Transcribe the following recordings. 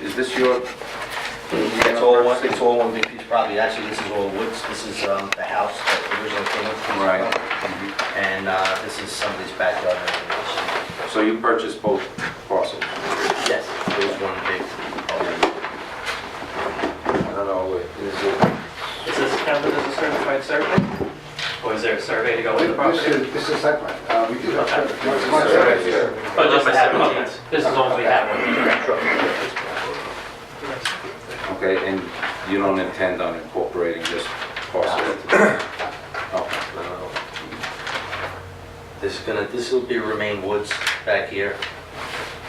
Is this your? It's all one big piece of property. Actually, this is all woods. This is the house that originally came with the piece of Right. property. And this is somebody's backyard and everything else. So you purchased both parcels? Yes, it was one big. I don't know, Is this counted as a certified survey? Or is there a survey to go with the property? This is site plan. We do have Okay. survey. Oh, just to have one. This is only we have one. okay, and you don't intend on incorporating this parcel? Okay. This will be remain woods back here.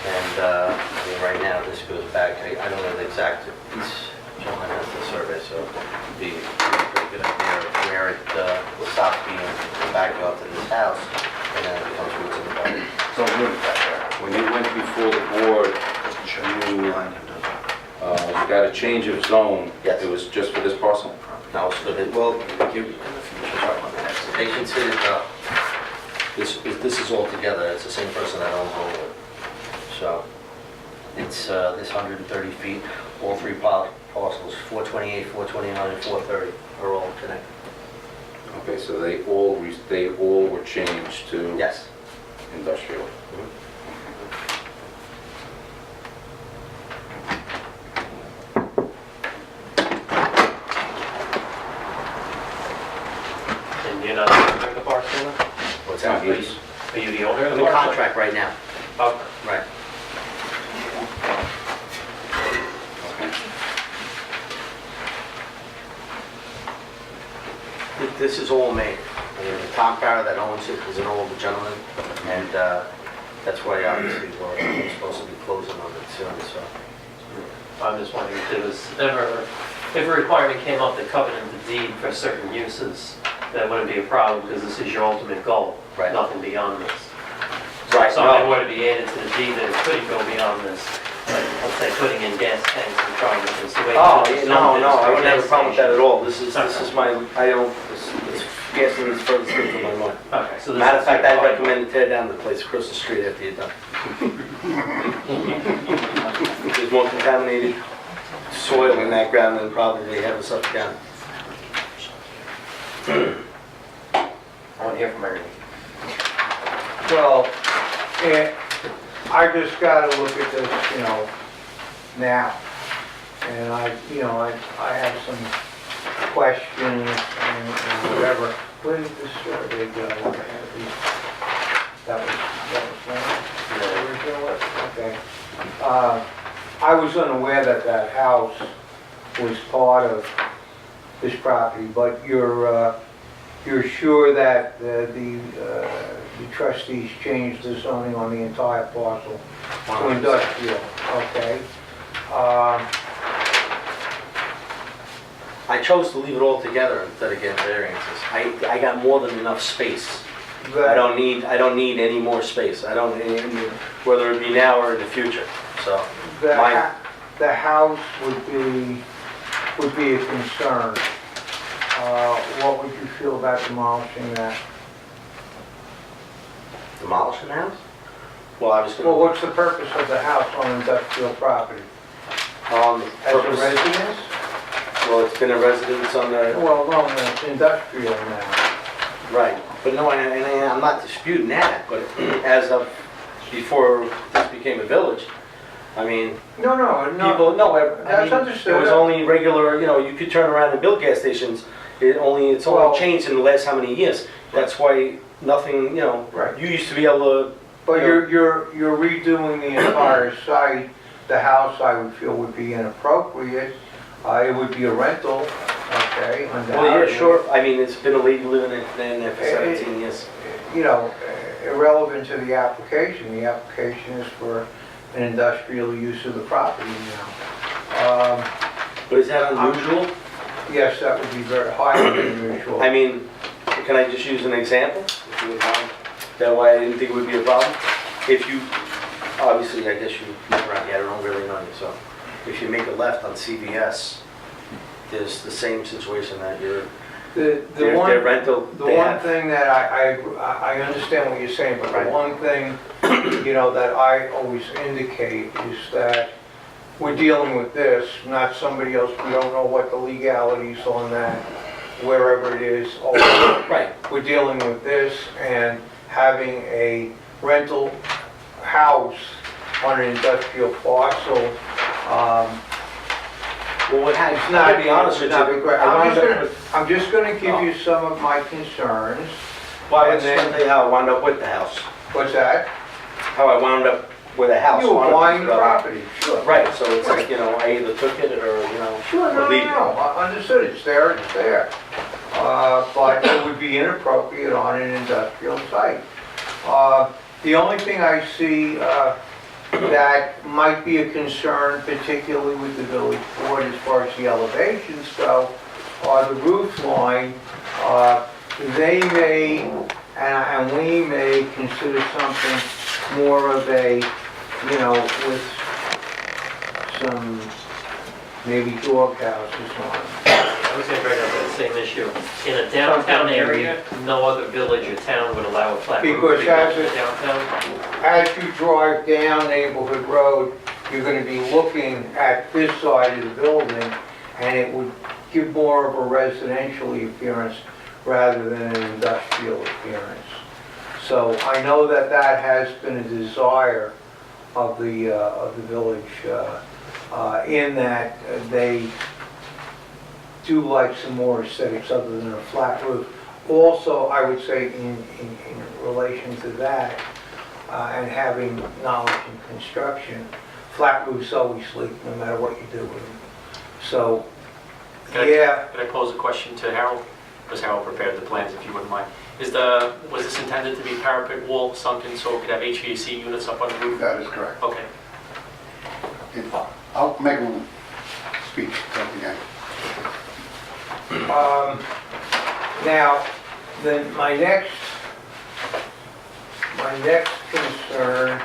And I mean, right now, this goes back, I don't know the exact piece. John has the survey, so it'd be a pretty good idea of where it stops being the backyard to this house, and then it becomes woods in the back. So good back there. When you went before the board, you got a change of zone. Yes. It was just for this parcel? Now, it's good, well, they considered, this is all together, it's the same person that owns all of it. So, it's this 130 feet, all three parcels, 428, 429, and 430 are all connected. Okay, so they all were changed to Yes. industrial. And you're not the owner of the parcel now? What's that, please? Are you the owner of I'm the in parcel? contract right now. Okay. Right. This is all made. I mean, Tom Farrow that owns it is an old gentleman, and that's why obviously we're supposed to be closing on it soon, so. I'm just wondering if there was ever, if a requirement came up that covenant the deed for certain uses, that wouldn't be a problem because this is your ultimate goal. Right. Nothing beyond this. Right, If something no. were to be added to the deed that it couldn't go beyond this, like, let's say putting in gas tanks and trying to just the way. Oh, it's no, zoned no, is I for wouldn't have a gas problem with that at station. all. This is my, I don't, this gasoline is further through from my mind. Okay, so this Matter of is fact, your I'd final. recommend to tear down the place across the street after you're done. There's more contaminated soil in that ground than probably have us up down. I want to hear from everyone. Well, I just gotta look at this, now. And I have some questions and whatever. Where did this survey go? That was original, okay. I was unaware that house was part of this property, but you're sure that the trustees changed the zoning on the entire parcel to industrial, okay? I chose to leave it all together instead of getting variances. I got more than enough space. I don't need any more space. I don't need, whether it be now or in the future, so. The house would be a concern. What would you feel about demolishing that? Demolishing the house? Well, I was Well, gonna, what's the purpose of the house on industrial property? the As a purpose, residence? well, it's been a residence on the, Well, no, it's industrial now. right. But no, I'm not disputing that, but as of before this became a village, I mean, No, people, no, I That's mean, understood. it was only regular, you could turn around and build gas stations. It's only Well- changed in the last how many years? That's why nothing, Right. you used to be able to, But Yeah. you're redoing the entire site. The house, I would feel, would be inappropriate. It would be a rental, okay? well, yeah, undoubtedly. sure. I mean, it's been a lady living in there for 17 years. Irrelevant to the application. The application is for an industrial use of the property now. But is that unusual? Yes, that would be very highly unusual. I mean, can I just use an example? If you would mind? That way I didn't think it would be a problem. If you, obviously, I guess you live around here, I don't really know you, so. If you make a left on CVS, there's the same situation that you're, The their rental, The they one have. thing that I understand what you're saying, but Right. the one thing you know, that I always indicate is that we're dealing with this, not somebody else. We don't know what the legalities on that, wherever it is. Right. We're dealing with this and having a rental house on an industrial parcel. Well, what has, It's not, to be honest with it's not you, great. I wound up I'm just gonna give you some of my concerns. well, and let's then- tell you how I wound up with the house. What's that? How I wound up with a house. You were Wanted to buying the go- property, sure. Right, so it's like, you know, I either took it or, you know, Sure, no, or leave it. I understood, it's there, it's there. But it would be inappropriate on an industrial site. The only thing I see that might be a concern, particularly with the village board as far as the elevations go, are the roof line. They may, and we may consider something more of a, you know, with some maybe dog houses on it. I was gonna bring up that same issue. In a downtown area, no other village or town would allow a flat roof. Because as in it- downtown. As you drive down Neighborhood Road, you're gonna be looking at this side of the building, and it would give more of a residential appearance rather than an industrial appearance. So I know that that has been a desire of the village, in that they do like some more aesthetics other than a flat roof. Also, I would say in relation to that, and having knowledge in construction, flat roofs always leak no matter what you do with them. So, Can I- yeah, Can I pose a question to Harold? Because Harold prepared the plans, if you wouldn't mind. Was this intended to be parapet wall sunken so it could have HVAC units up on the roof? That is correct. Okay. I'll make a speech, something again. now, then my next concern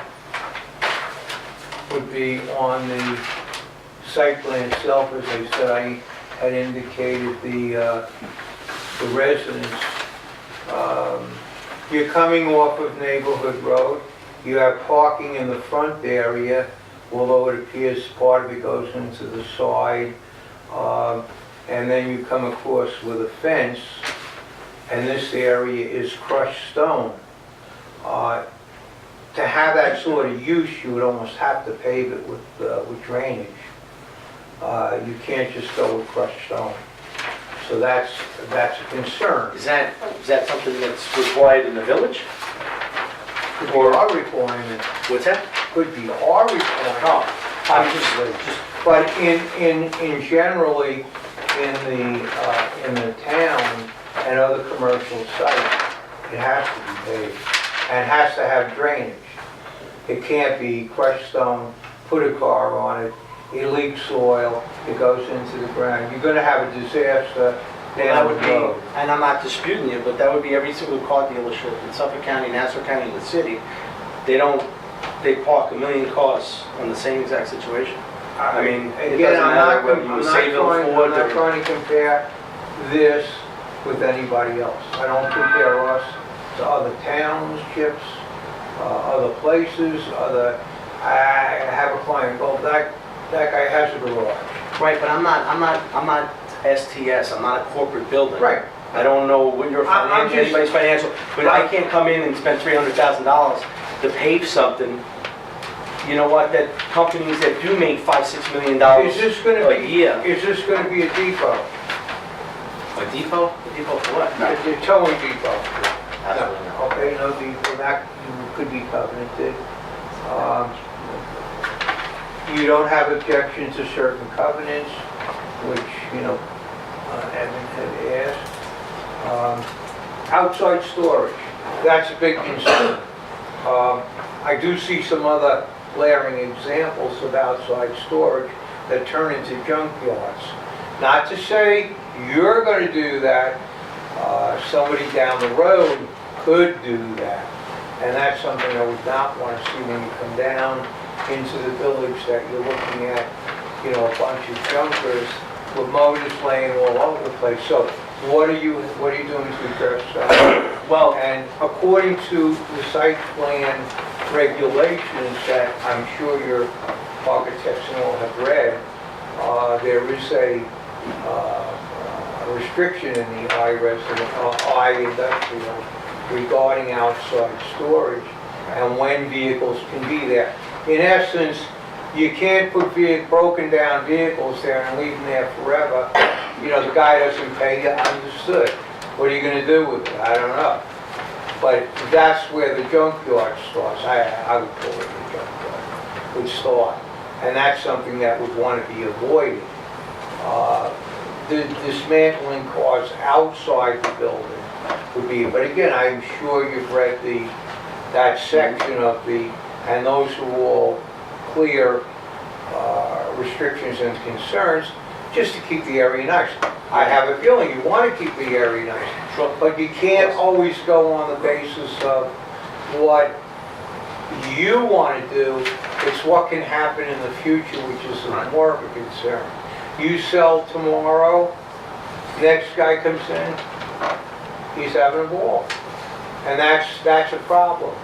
would be on the site plan itself. As I said, I had indicated the residence. You're coming off of Neighborhood Road. You have parking in the front area, although it appears part of it goes into the side. And then you come across with a fence, and this area is crushed stone. To have that sort of use, you would almost have to pave it with drainage. You can't just go with crushed stone. So that's a concern. Is that something that's required in the village? Could be our requirement, What's that? could be our requirement. Oh, I'm just, But in generally, in the town and other commercial sites, it has to be paved and has to have drainage. It can't be crushed stone, put a car on it, it leaks soil, it goes into the ground. You're gonna have a disaster that down the would be, road. and I'm not disputing you, but that would be every single car dealership in Suffolk County, Nassau County, and the city. They park a million cars on the same exact situation. I mean, it Again, doesn't matter whether you I'm were not Sayville, trying, Ford, I'm not or... trying to compare this with anybody else. I don't compare us to other townships, other places, I have a client, well, that guy has a garage. Right, but I'm not STS, I'm not a corporate building. Right. I don't know what your I'm financial, just- anybody's financial, but I can't come in and spend $300,000 to pave something. You know what, that companies that do make $5-6 million Is this gonna a be, year. is this gonna be a depot? A depot? A depot for what? No. It's a towing depot? Absolutely not. Okay, no depot, that could be covenanted. You don't have objection to certain covenants, which, you know, Evan had asked. Outside storage, that's a big concern. I do see some other glaring examples of outside storage that turn into junkyards. Not to say you're going to do that, somebody down the road could do that. And that's something I would not want to see when you come down into the village, that you're looking at, you know, a bunch of junkers with motors laying all over the place. So what are you doing to address that? Well, And according to the site plan regulations that I'm sure your architects and all have read, there is a restriction in the I industrial regarding outside storage and when vehicles can be there. In essence, you can't put broken down vehicles there and leave them there forever. You know, the guy doesn't pay you, understood. What are you gonna do with it? I don't know. But that's where the junkyard starts. I would call it the junkyard, would start. And that's something that would want to be avoided. The dismantling cars outside the building would be, but again, I'm sure you've read that section of and those are all clear restrictions and concerns, just to keep the area nice. I have a feeling you want to keep the area nice, but you can't always go on the basis of what you want to do. It's what can happen in the future, which is more of a concern. You sell tomorrow, next guy comes in, he's having a ball. And that's a problem.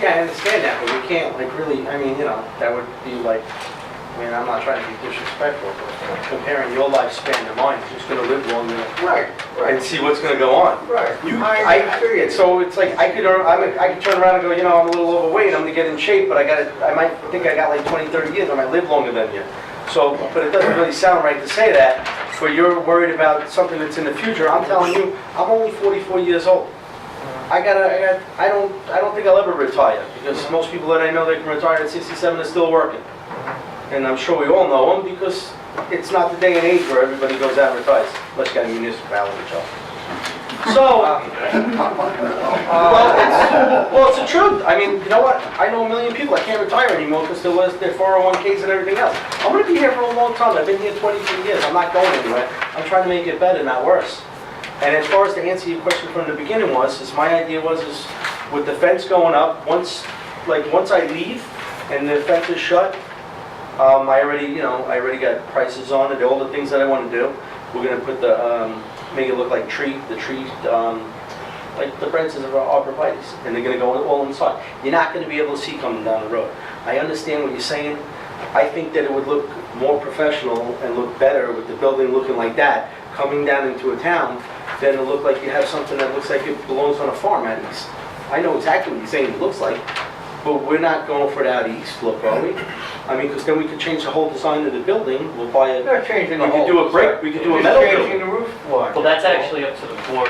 Yeah, I understand that, but we can't, like, really, I mean, you know, that would be like, I mean, I'm not trying to be disrespectful, but comparing your lifespan to mine, you're just gonna live longer Right, and see what's gonna go on. right. I figured, so it's like, I could turn around and go, you know, I'm a little overweight, I'm gonna get in shape, but I might think I got like 20, 30 years, I might live longer than you. So, but it doesn't really sound right to say that, but you're worried about something that's in the future. I'm telling you, I'm only 44 years old. I don't think I'll ever retire, because most people that I know that can retire at 67 are still working. And I'm sure we all know them, because it's not the day and age where everybody goes out and retires, unless you got a municipality job. So, well, it's the truth. I mean, you know what? I know a million people that can't retire anymore because they're less their 401ks and everything else. I'm going to be here for a long time. I've been here 22 years. I'm not going anywhere. I'm trying to make it better, not worse. And as far as to answer your question from the beginning is my idea was with the fence going up, once I leave and the fence is shut, I already got prices on it, all the things that I want to do. We're going to put make it look like the trees, like the branches of arborvitae, and they're going to go all inside. You're not going to be able to see coming down the road. I understand what you're saying. I think that it would look more professional and look better with the building looking like that, coming down into a town, than to look like you have something that looks like it belongs on a farm out east. I know exactly what you're saying it looks like, but we're not going for it out east look, are we? I mean, because then we could change the whole design of the building. We'll buy it. Not changing the We whole. could do a brick. We could do a Just metal changing building. the roof line. Well, that's actually up to the board.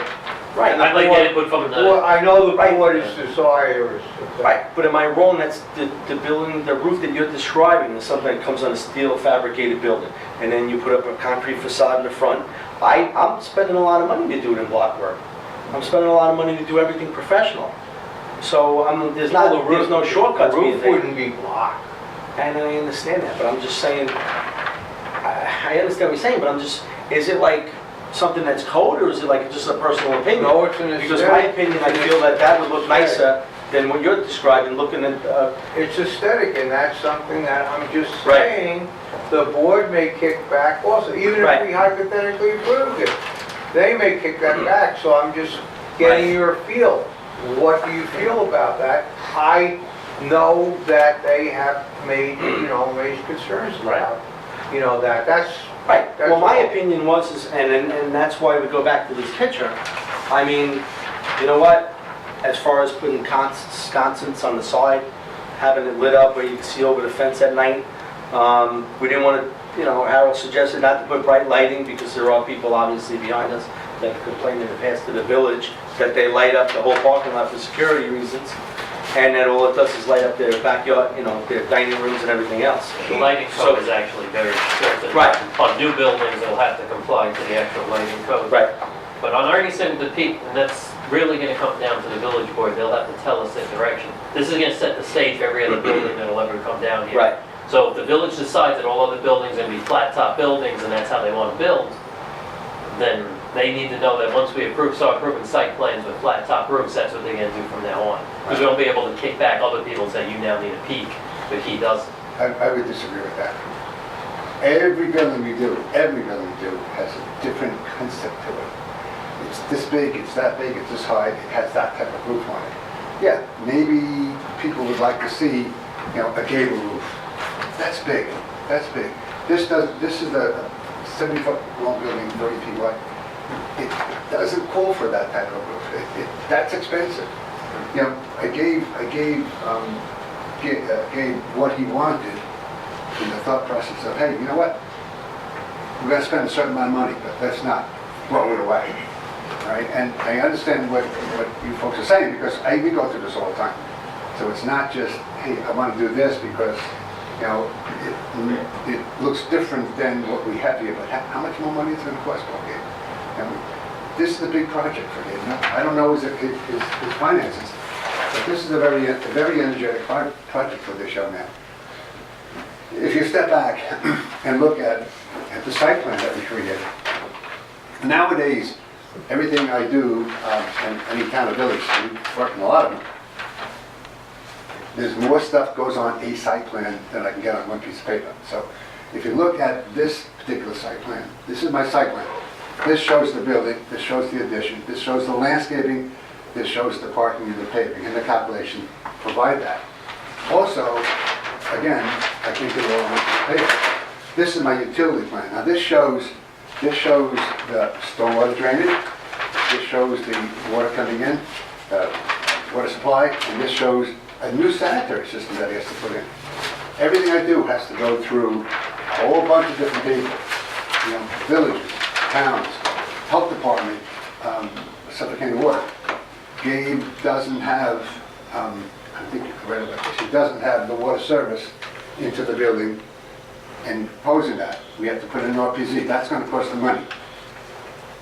Right. I'd like to get input from Well, the, I know the board is desirous. Right, but am I wrong? That's the building, the roof that you're describing is something that comes on a steel fabricated building, and then you put up a concrete facade in the front. I'm spending a lot of money to do it in block work. I'm spending a lot of money to do everything professional. So there's no shortcuts The being roof taken. wouldn't be blocked. And I understand that, but I'm just saying, I understand what you're saying, but is it like something that's code, or is it like just a personal opinion? No, it's an Because my aesthetic. opinion, I feel that would look nicer than what you're describing, looking at, It's aesthetic, and that's something that I'm just Right. saying, the board may kick back also, even if Right. we hypothetically approved it. They may kick that back, so I'm just getting your feel. What do you feel about that? I know that they have raised concerns about, that's. right. That's Well, my all. opinion was, and that's why we go back to this picture. I mean, you know what? As far as putting sconces on the side, having it lit up where you can see over the fence at night, we didn't want to, Harold suggested not to put bright lighting because there are people obviously behind us that have complained in the past to the village that they light up the whole parking lot for security reasons, and that all it does is light up their backyard, their dining rooms and everything else. the lighting code is actually very strict. Right. On new buildings, they'll have to comply to the actual lighting code. Right. But on Arlington, the people, that's really gonna come down to the village board, they'll have to tell us their direction. This is gonna set the stage for every other building that'll ever come down here. Right. So if the village decides that all other buildings are gonna be flat top buildings and that's how they wanna build, then they need to know that once we start approving site plans with flat top roofs, that's what they're gonna do from now on. Because we won't be able to kick back other people and say, you now need a peak, but he doesn't. I would disagree with that. Every building we do has a different concept to it. It's this big, it's that big, it's this high, it has that type of roof on it. Yeah, maybe people would like to see, you know, a gable roof. That's big, that's big. This is a 70-foot long building, 30 feet wide. It doesn't call for that type of roof. That's expensive. You know, I gave what he wanted in the thought process of, hey, you know what? We're gonna spend a certain amount of money, but let's not blow it away, right? And I understand what you folks are saying, because we go through this all the time. So it's not just, hey, I want to do this because, you know, it looks different than what we have here, but how much more money is it gonna cost, okay? And this is a big project for him. I don't know his finances, but this is a very energetic project for this young man. If you step back and look at the site plan that we created, nowadays, everything I do, in any town or village, we work in a lot of them, there's more stuff goes on a site plan than I can get on one piece of paper. So if you look at this particular site plan, this is my site plan. This shows the building, this shows the addition, this shows the landscaping, this shows the parking and the paving, and the calculation provide that. Also, again, I can't get it all on one piece of paper. This is my utility plan. Now this shows the stormwater drainage, this shows the water coming in, water supply, and this shows a new sanitary system that he has to put in. Everything I do has to go through a whole bunch of different people, you know, villages, towns, health department, Suffolk County Water. Gabe doesn't have, I think you read about this, he doesn't have the water service into the building and posing that. We have to put in an RPZ. That's going to cost them money.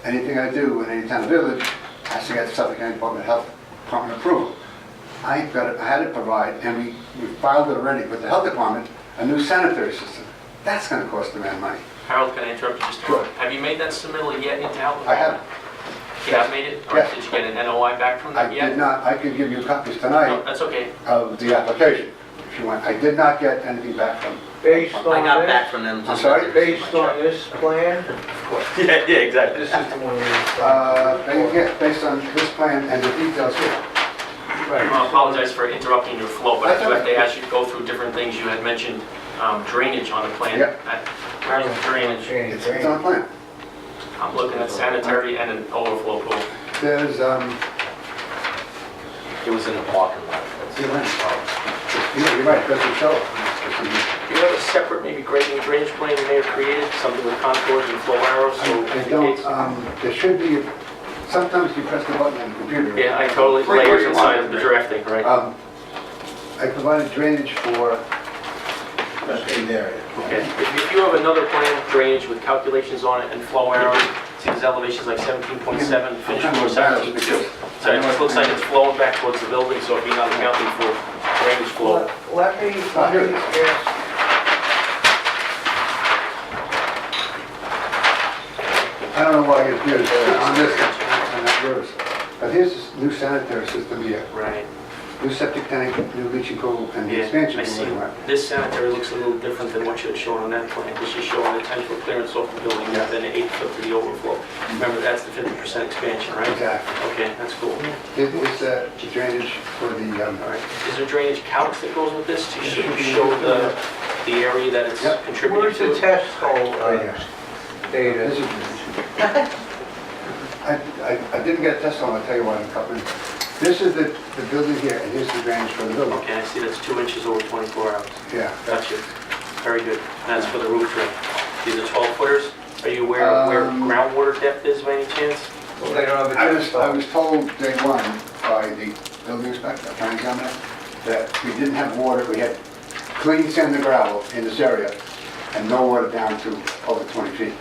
Anything I do in any town or village has to get Suffolk County Department of Health Department approval. I had to provide, and we filed it already with the health department, a new sanitary system. That's going to cost the man money. Harold, can I interrupt you just a Sure. moment? Have you made that submittal yet into health? I have. You have made it? All right, Yes. did you get an NOI back from I them yet? did not. I could give you copies No, tonight that's okay. of the application if you want. I did not get anything back from. Based I on got back this, from them. I'm sorry? based on this plan, Yeah, exactly. this is the one we... Yeah, based on this plan and the details here. I apologize for interrupting your flow, but I That's do have okay. to ask you to go through different things. You had mentioned drainage on the plan. Yep. Where's the drainage? It's on the plan. I'm looking at sanitary and an overflow pool. There's, It was in the parking lot. you're right, it doesn't show. Do you have a separate, maybe grading drainage plan you may have created, something with contours and flow arrows, so it I don't, indicates? there should be, sometimes you press the button on the computer. Yeah, I totally, layers inside of the drafting, right? I provided drainage for, Okay, if you have another plan, drainage with calculations on it and flow arrows, see these elevations like 17.7, finished floor 17.2. So it just looks like it's flowing back towards the building, so if you're not accounting for drainage flow. Let me ask, I don't know why you're here, on this, on that yours. But here's this new sanitary system here. Right. New septic tank, new leaching pool, and the Yeah, expansion I pool. see. anyway. This sanitary looks a little different than what you had shown on that plan. This is showing a 10-foot clearance off the building, and then an 8-foot to the overflow. Remember, that's the 50% expansion, right? Exactly. Okay, that's cool. It is drainage for the, All right. Is there drainage couch that goes with this to show the area that it's Yep. contributing where's the to? test hole right here. data? This is drainage. I didn't get a test on, I'll tell you why in a couple minutes. This is the building here, and here's the drainage for the building. Okay, I see that's 2 inches over 24 hours. Yeah. Gotcha. Very good. That's for the roof drain. These are 12 footers. Are you aware of where groundwater depth is by any chance? Well, they don't have a I test hole. was told day one by the building inspector, planning examiner, that we didn't have water, we had clean sand and gravel in this area, and no water down to over 20 feet.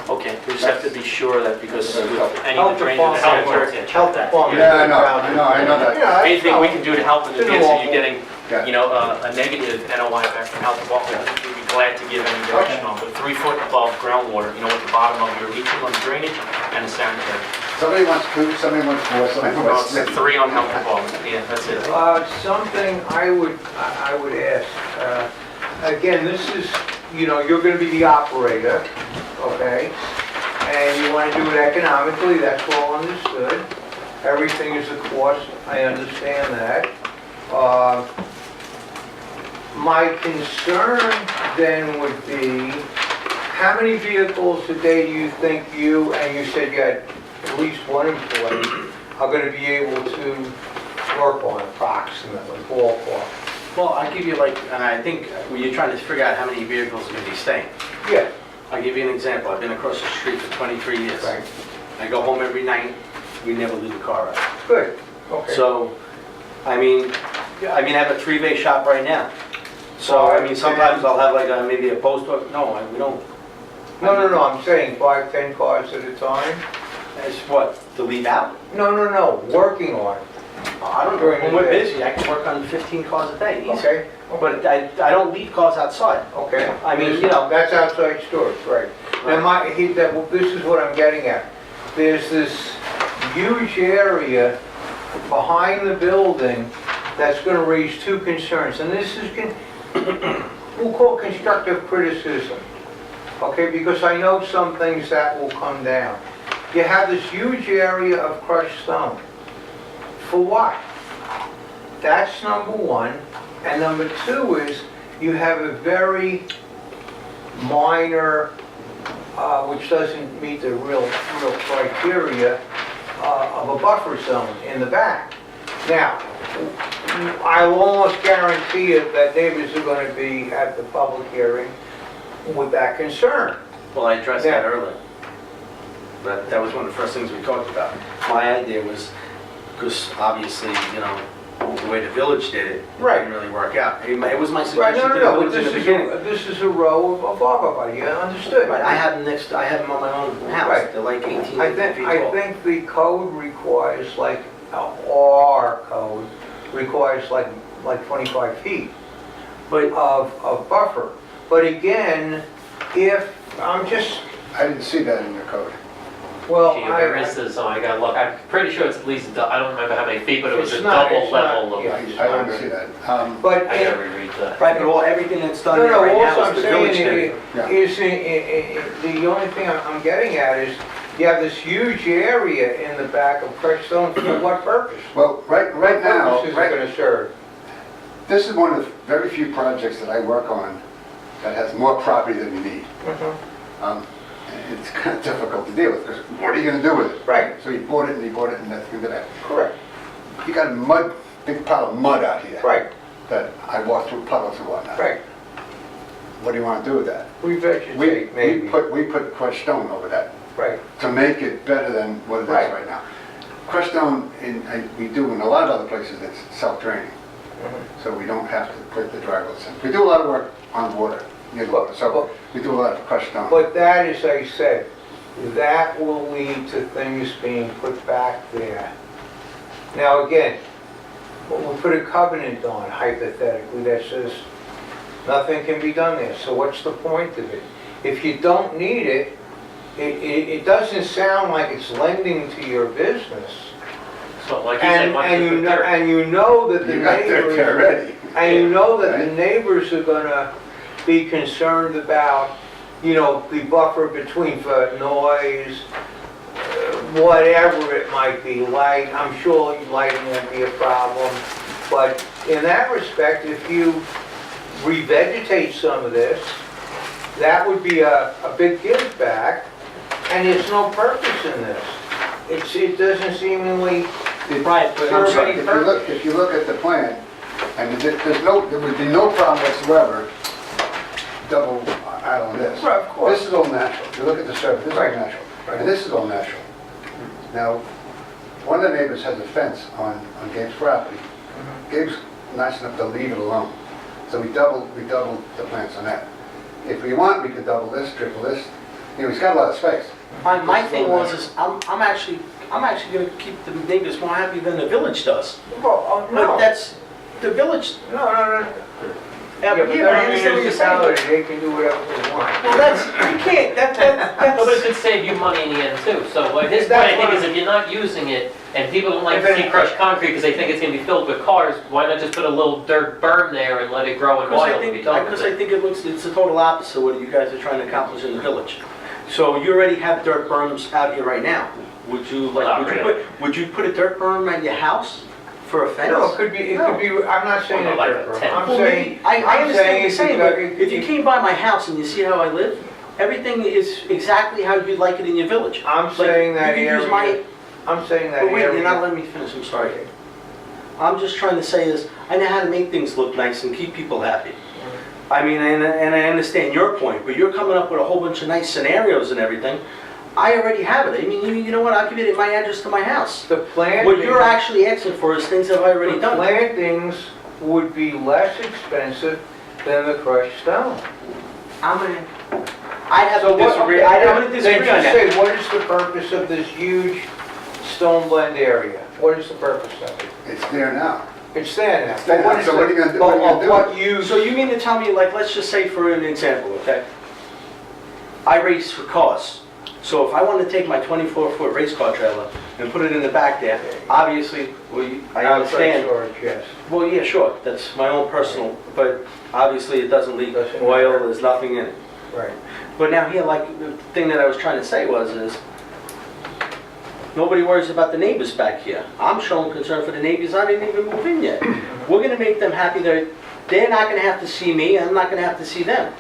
Okay, we just have to be sure that because with any Health of the drainage in the department, sanitary, health department. Yeah, I know that. Yeah, anything we can do to help in It's advance of awful. you getting, Yeah. you know, a negative NOI back from health department, we'd be glad to give any direction on. But 3 foot above groundwater, you know, at the bottom of your leaching on drainage and the sanitary. Somebody wants 2, somebody wants 4, somebody Well, wants it's 6. 3 on health department, yeah, that's it. Something I would ask, again, this is, you know, you're gonna be the operator, okay? And you wanna do it economically, that's all understood. everything is a cost, I understand that. My concern then would be, how many vehicles a day do you think you, and you said you had at least one employee, are gonna be able to work on approximately, ballpark? Well, I'll give you like, I think when you're trying to figure out how many vehicles are gonna be staying. Yeah, I'll give you an example. I've been across the street for 23 years. right, I go home every night, we never leave the car out. good, okay. So, I mean, I have a 3-bay shop right now. So, I mean, sometimes I'll have like maybe a post, no, we don't. No, I'm saying 5, 10 cars at a time? It's what, to leave out? No, working on it. I don't know, when we're busy, I can work on 15 cars a day, easy. Okay, But I don't leave cars outside. okay. I mean, you know. That's outside storage, right. Now, this is what I'm getting at. There's this huge area behind the building that's gonna raise two concerns, and this is, we'll call constructive criticism, okay? Because I know some things that will come down. You have this huge area of crushed stone. For what? That's number one. And number two is, you have a very minor, which doesn't meet the real criteria, of a buffer zone in the back. Now, I will almost guarantee you that neighbors are going to be at the public hearing with that concern. Well, I addressed that Yeah. earlier. That was one of the first things we talked about. My idea was, because obviously, you know, the way the village did it, it Right. didn't really work out. It was my Right, suggestion to the no, but village in the beginning. this is a row of above, you understood? Right, I have them on my own house. Right. They're like 18 I feet think, tall. I think the code requires like, our code requires like 25 feet But of buffer. But again, if, I'm just, I didn't see that in your code. well, Gee, where is this? Oh, I gotta look. I'm pretty sure it's at least, I don't remember how many feet, but it was a It's not- double it's not- level of. yeah. I didn't see that. but. I gotta reread that. right, but everything that's done No, there no, right all now I'm is the village saying did it. Yeah. is, the only thing I'm getting at is, you have this huge area in the back of crushed stone, for what purpose? Well, right What now, purpose is it gonna serve? this is one of the very few projects that I work on that has more property than we need. Um, and it's kind of difficult to deal with, because what are you gonna do with it? Right, So he bought it, and that's the end of that. correct, You got a big pile of mud out here. right, That I walk through puddles and whatnot. right. What do you wanna do with that? Revegetate, maybe, We put crushed stone over that right, to make it better than what it is Right. right now. Crushed stone, we do in a lot of other places, it's self-draining. So we don't have to put the dry wells in. We do a lot of work on water, near the water, so we do a lot of crushed stone. but that, as I said, that will lead to things being put back there. Now, again, we'll put a covenant on hypothetically that says nothing can be done there, so what's the point of it? If you don't need it, it doesn't sound like it's lending to your business. So like you said, once And you you put know, dirt. and you know that the You got dirt neighbors, there already. and you know that the Right. neighbors are gonna be concerned about, you know, the buffer between for noise, whatever it might be, light, I'm sure lighting won't be a problem. But in that respect, if you revegetate some of this, that would be a big give back, and there's no purpose in this. It doesn't seemingly Right, but I'm serve sorry. any If purpose. you look at the plan, and there would be no problem whatsoever double out on this. Right, of course. This is all natural. If you look at the surface, this is all Right. natural. Right. And this is all natural. Now, one of the neighbors has a fence on Gabe's property. Gabe's nice enough to leave it alone. So we doubled the plants on that. If we want, we could double this, triple this. You know, he's got a lot of space. My thing was, is I'm actually gonna keep the neighbors more happy than the village does. Well, But no, that's, the village, no. Yeah, but yeah, I they're a understand what you're saying. municipality, they can do whatever they want. Well, that's, you can't, No, but it that's, could save you money in the end too. So like his point, That's I think, what is if you're not using it and people don't like If to see it- crushed concrete because they think it's gonna be filled with cars, why not just put a little dirt berm there and let it grow in because I wild and be think, done with because I it? think it's the total opposite of what you guys are trying to accomplish in the village. So you already have dirt berms out here right now. would you Not like, really. would you put a dirt berm at your house for a fence? No, it could be, I'm not saying Well, it, like a Dirk, tent. I'm Well, saying, maybe, I I'm understand what saying you're saying, but if you if- came by my house and you see how I live, everything is exactly how you'd like it in your village. I'm Like, saying that you could use my, area, I'm saying that but wait, you're not area. letting me finish, I'm sorry. I'm just trying to say is, I know how to make things look nice and keep people happy. I mean, and I understand your point, but you're coming up with a whole bunch of nice scenarios and everything. I already have it. I mean, you know what, I'll give you my address to my house. The plantings. What you're actually asking for is things that I've already The done. plantings would be less expensive than the crushed stone. I'm gonna, I'd have to So what, disagree, okay, I'm gonna then disagree on just that. say, what is the purpose of this huge stone blend area? What is the purpose of it? It's there now. It's there now. It's there But what now, is so what are you the- gonna do? What are you gonna of do? What use? So you mean to tell me, like, let's just say for an example, okay? I race for cars. So if I want to take my 24-foot race car trailer and put it in the back there, obviously, well, I Outside understand. storage, yes. Well, yeah, sure, that's my own personal, but obviously it doesn't leak Doesn't oil, matter. there's nothing in it. Right. But now here, like, the thing that I was trying to say is, nobody worries about the neighbors back here. I'm showing concern for the neighbors, I didn't even move in yet. We're gonna make them happy that they're not gonna have to see me, I'm not gonna have to see them.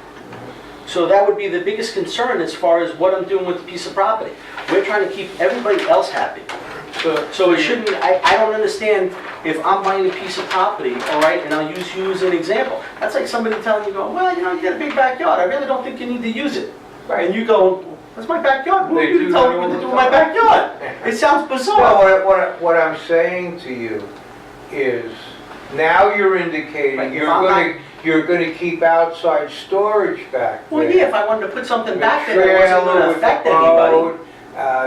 So that would be the biggest concern as far as what I'm doing with the piece of property. We're trying to keep everybody else happy. So it shouldn't, I don't understand if I'm buying a piece of property, all right, and I'll use you as an example. That's like somebody telling you, well, you know, you got a big backyard, I really don't think you need to use it. And you go, that's my backyard, who are They you to do tell me that what all to the do with my time. backyard? It sounds No, bizarre. what I'm saying to you is, now you're indicating Right, you're gonna keep outside storage back there. Well, yeah, if I wanted to put something The back there that wasn't trailer gonna with affect the anybody. boat,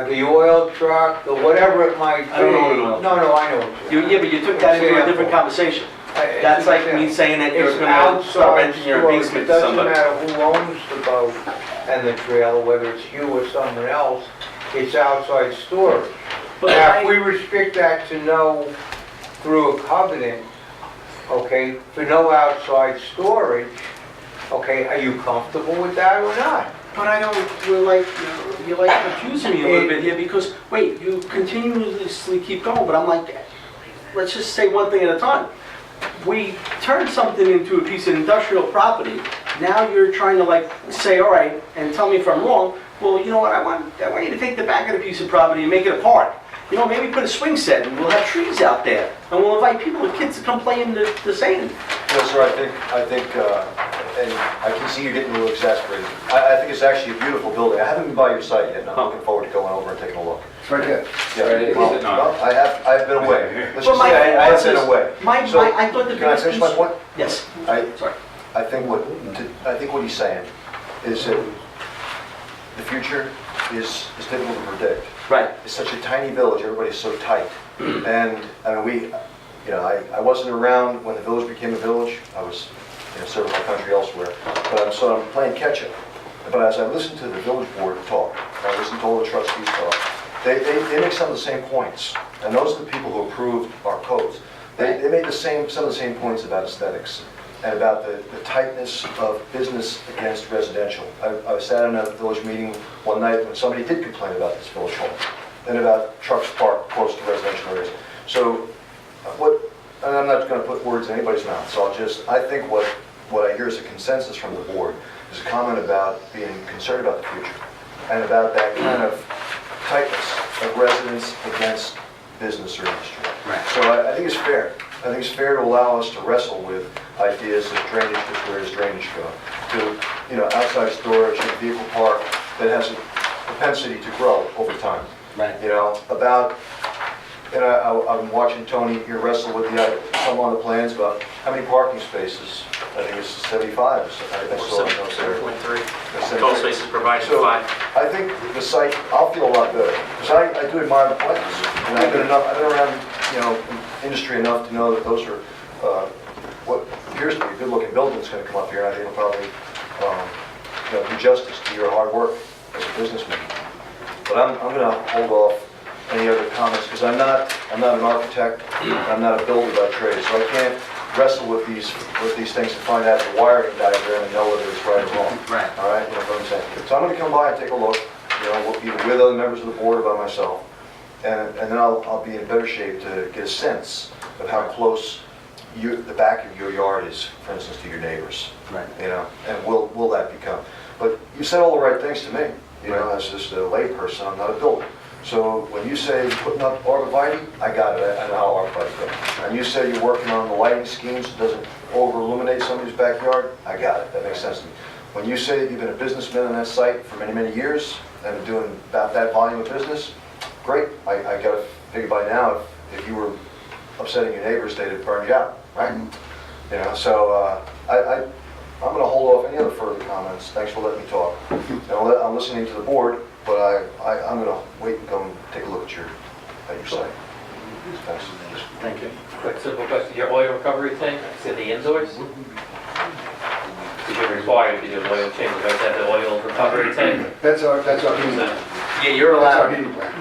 the oil truck, the whatever it might be. I don't know what an oil No, I know what you mean. Yeah, but you took that into a different conversation. That's like me saying that you're It's gonna start outside renting your storage. basement to somebody. It doesn't matter who owns the boat and the trailer, whether it's you or someone else, it's outside storage. But Now, if I- we restrict that to no, through a covenant, okay, for no outside storage, okay, are you comfortable with that or not? But I don't, you're like confusing me a little bit here because, wait, you continuously keep going, but I'm like, let's just say one thing at a time. We turned something into a piece of industrial property. Now you're trying to like say, all right, and tell me if I'm wrong. Well, you know what, I want you to take the back of the piece of property and make it a park. You know, maybe put a swing set and we'll have trees out there. And we'll invite people with kids to come play in the sand. Yes, sir, I think, and I can see you getting a little exasperated. I think it's actually a beautiful building. I haven't been by your site yet, and I'm looking forward to going over and taking a look. It's right here. Yeah, Right, is it not? well, I've been away. Let's But just my say I have point been is- away. So, I thought the Can I biggest finish my concern- point? Yes. Sorry. I think what he's saying is that the future is difficult to predict. Right. It's such a tiny village, everybody's so tight. And, I mean, I wasn't around when the village became a village. I was, serving my country elsewhere. But so I'm playing catch-up. But as I listened to the village board talk, I listened to all the trustees talk, they make some of the same points. And those are the people who approved our codes. They made some of the same points about aesthetics and about the tightness of business against residential. I sat in a village meeting one night when somebody did complain about this village hall and about trucks parked close to residential areas. So and I'm not going to put words in anybody's mouth, so I think what I hear is a consensus from the board is a comment about being concerned about the future and about that kind of tightness of residents against business or industry. Right. So I think it's fair. I think it's fair to allow us to wrestle with ideas of drainage, because where does drainage go? To, outside storage and vehicle park that has a propensity to grow over time. Right. I'm watching Tony here wrestle with some on the plans about how many parking spaces. I think it's 75. I saw it up there. 7.3. Total spaces provided, So, 5. I think the site, I'll feel a lot better, because I do admire the plans. And I've been around, industry enough to know that those are, what appears to be a good-looking building that's going to come up here, and I think it'll probably, do justice to your hard work as a businessman. But I'm going to hold off any other comments, because I'm not an architect, I'm not a builder by trade, so I can't wrestle with these things and find out the wiring diagram and know whether it's right or wrong. Right. All right, you know what I'm saying? So I'm going to come by and take a look, either with other members of the board or by myself, and then I'll be in better shape to get a sense of how close the back of your yard is, for instance, to your neighbors. Right. You know, and will that become? But you said all the right things to me, you know, as just a layperson, I'm not a builder. So when you say putting up arborvitae, I got it, I know how arborvitae goes. And you say you're working on the lighting schemes, it doesn't over illuminate somebody's backyard, I got it, that makes sense to me. When you say you've been a businessman on that site for many, many years, and doing about that volume of business, great, I gotta figure by now, if you were upsetting your neighbors, they'd have burned you out, right? You know, so I'm gonna hold off any other further comments, thanks for letting me talk. I'm listening to the board, but I'm gonna wait and go and take a look at your site. Thanks. Thank you. Quick, simple question, your oil recovery tank, is in the indoors? Because you're required to do an oil change, you have to have the oil recovery tank. That's our heating plan. Yeah, you're That's our allowed. heating plan.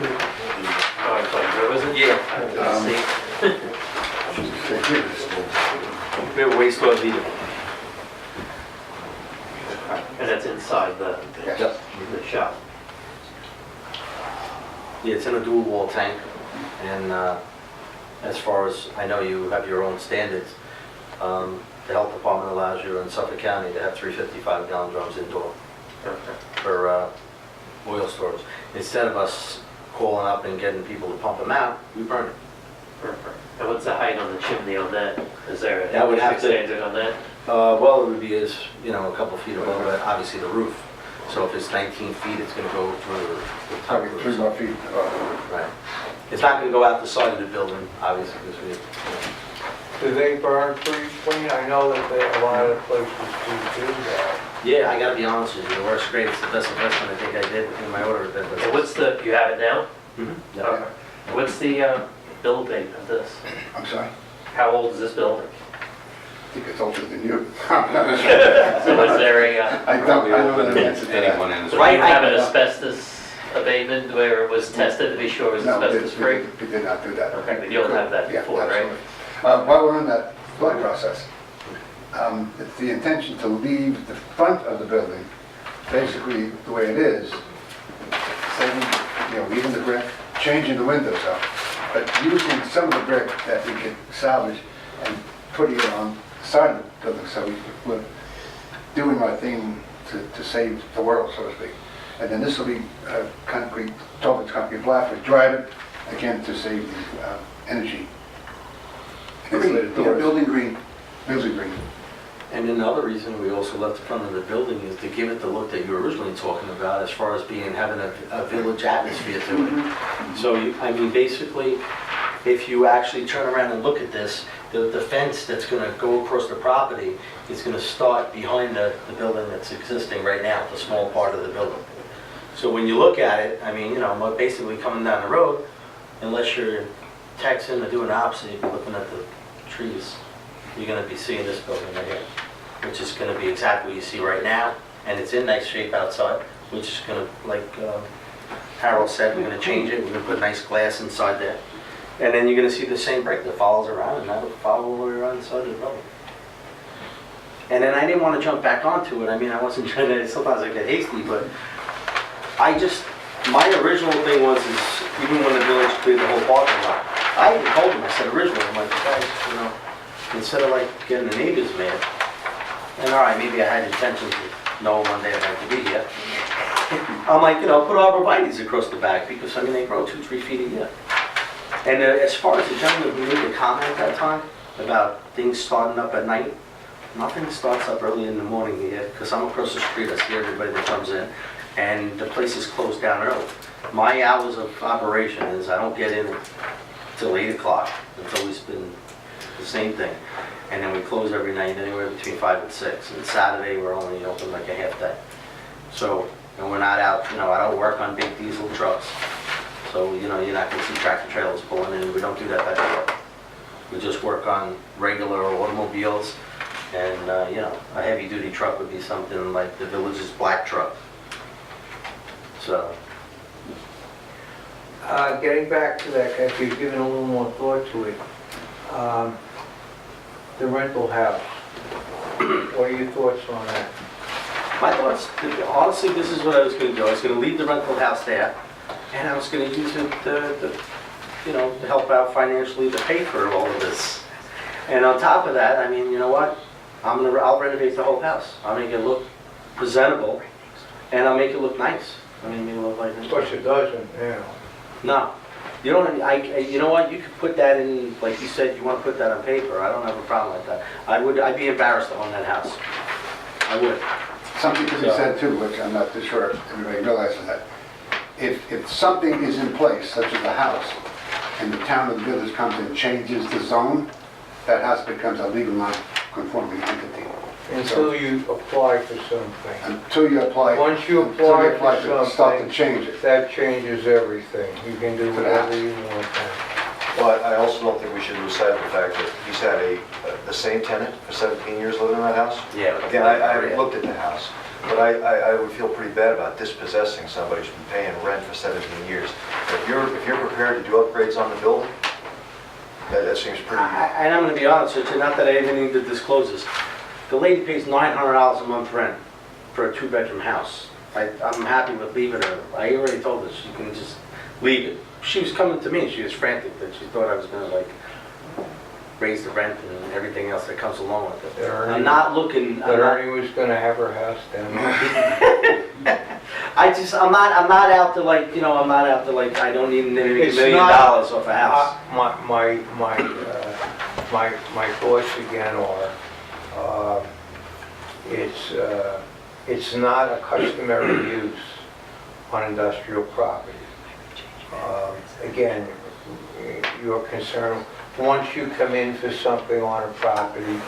Oh, it's like, where was it? Yeah. See? We have a wastewater heater. And that's inside the Yes. shop. Yeah, it's in a dual wall tank, and as far as I know, you have your own standards. The health department allows you in Suffolk County to have 355-gallon drums indoor for oil storage. Instead of us calling up and getting people to pump them out, we burn it. Perfect. And what's the height on the chimney on that? Is there a That would have to- standard on that? Well, it would be as, you know, a couple feet above, obviously the roof. So if it's 19 feet, it's going to go through the top Probably roof. 3 more feet. Right. It's not going to go out the side of the building, obviously, because we, Do they burn pretty clean? I know that a lot of places do that. yeah, I got to be honest with you, the worst grade is the best investment I think I did in my order of business. And what's the, you have it now? Mhm. Yeah. Okay. What's the build date of this? I'm sorry? How old is this building? I think it's older than you. I'm not sure. So is there a, I don't know the answer to that. Anyone in this. do you have an asbestos abatement where it was tested to be sure it was No, asbestos free? we did not do that. Okay, but you'll have that Yeah, before, right? absolutely. While we're on that thought process, it's the intention to leave the front of the building basically the way it is, saving, you know, leaving the brick, changing the windows up, but using some of the brick that we could salvage and putting it on the side of the building, so we're doing our thing to save the world, so to speak. And then this will be concrete, 12-inch concrete block, we drive it, again, to save the energy. Insulated doors. Building green. Building green. And another reason we also left the front of the building is to give it the look that you were originally talking about as far as having a village atmosphere to it. So, I mean, basically, if you actually turn around and look at this, the fence that's going to go across the property is going to start behind the building that's existing right now, the small part of the building. So when you look at it, I mean, you know, basically coming down the road, unless you're taxing or doing the opposite, you'd be looking at the trees. You're going to be seeing this building right here, which is going to be exactly what you see right now, and it's in nice shape outside, which is going to, like Harold said, we're going to change it, we're going to put nice glass inside there. And then you're going to see the same brick that follows around, and that'll follow all the way around the side of the building. And then I didn't want to jump back onto it, I mean, I wasn't trying to, sometimes I get hasty, but my original thing was, even when the village cleared the whole parking lot, I even told them, I said originally, I'm like, guys, you know, instead of like getting the neighbors mad, and all right, maybe I had intentions to know one day I'd like to be here. I'm like, you know, put arborvitaes across the back, because I mean, they grow 2-3 feet a year. And as far as the gentleman who made the comment at that time about things starting up at night, nothing starts up early in the morning here, because I'm across the street, I see everybody that comes in, and the place is closed down early. My hours of operation is I don't get in till 8 o'clock. It's always been the same thing. And then we close every night anywhere between 5 and 6. And Saturday, we're only open like a half day. So, and we're not out, you know, I don't work on big diesel trucks. So, you know, you're not going to see tractor trailers pulling in. We don't do that type of work. We just work on regular automobiles. And, you know, a heavy duty truck would be something like the village's black truck. So, Getting back to that, if you've given a little more thought to it, the rental house, what are your thoughts on that? my thoughts, honestly, this is what I was going to do. I was going to leave the rental house there, and I was gonna use it you know, to help out financially to pay for all of this. And on top of that, I mean, you know what? I'll renovate the whole house. I'll make it look presentable, and I'll make it look nice. I mean, make it look like Of course it doesn't, yeah. No. You don't, you know what, you could put that in, like you said, you want to put that on paper, I don't have a problem with that. I'd be embarrassed to own that house. I would. Something to be said too, which I'm not too sure everybody realizes that. If something is in place, such as a house, and the town or the village comes and changes the zone, that house becomes a legal non-conforming entity. Until you apply for something. Until you apply. Once you until apply for Start to something, change it. that changes everything. You can do whatever you want then. Well, I also don't think we should lose sight of the fact that he's had the same tenant for 17 years living in that house. Yeah. Again, I looked at the house, but I would feel pretty bad about dispossessing somebody who's been paying rent for 17 years. If you're prepared to do upgrades on the building, that seems pretty... And I'm gonna be honest with you, not that I even need to disclose this. The lady pays $900 a month rent for a 2-bedroom house. I'm happy with leaving her. I already told her she can just leave it. She was coming to me and she was frantic that she thought I was gonna like raise the rent and everything else that comes along with it. I'm not looking... But Ernie was gonna have her house down. I'm not out to like, you know, I'm not out to like, I don't need $1 million off a house. My thoughts again are, it's not a customary use on industrial property. Again, you're concerned, once you come in for something on a property,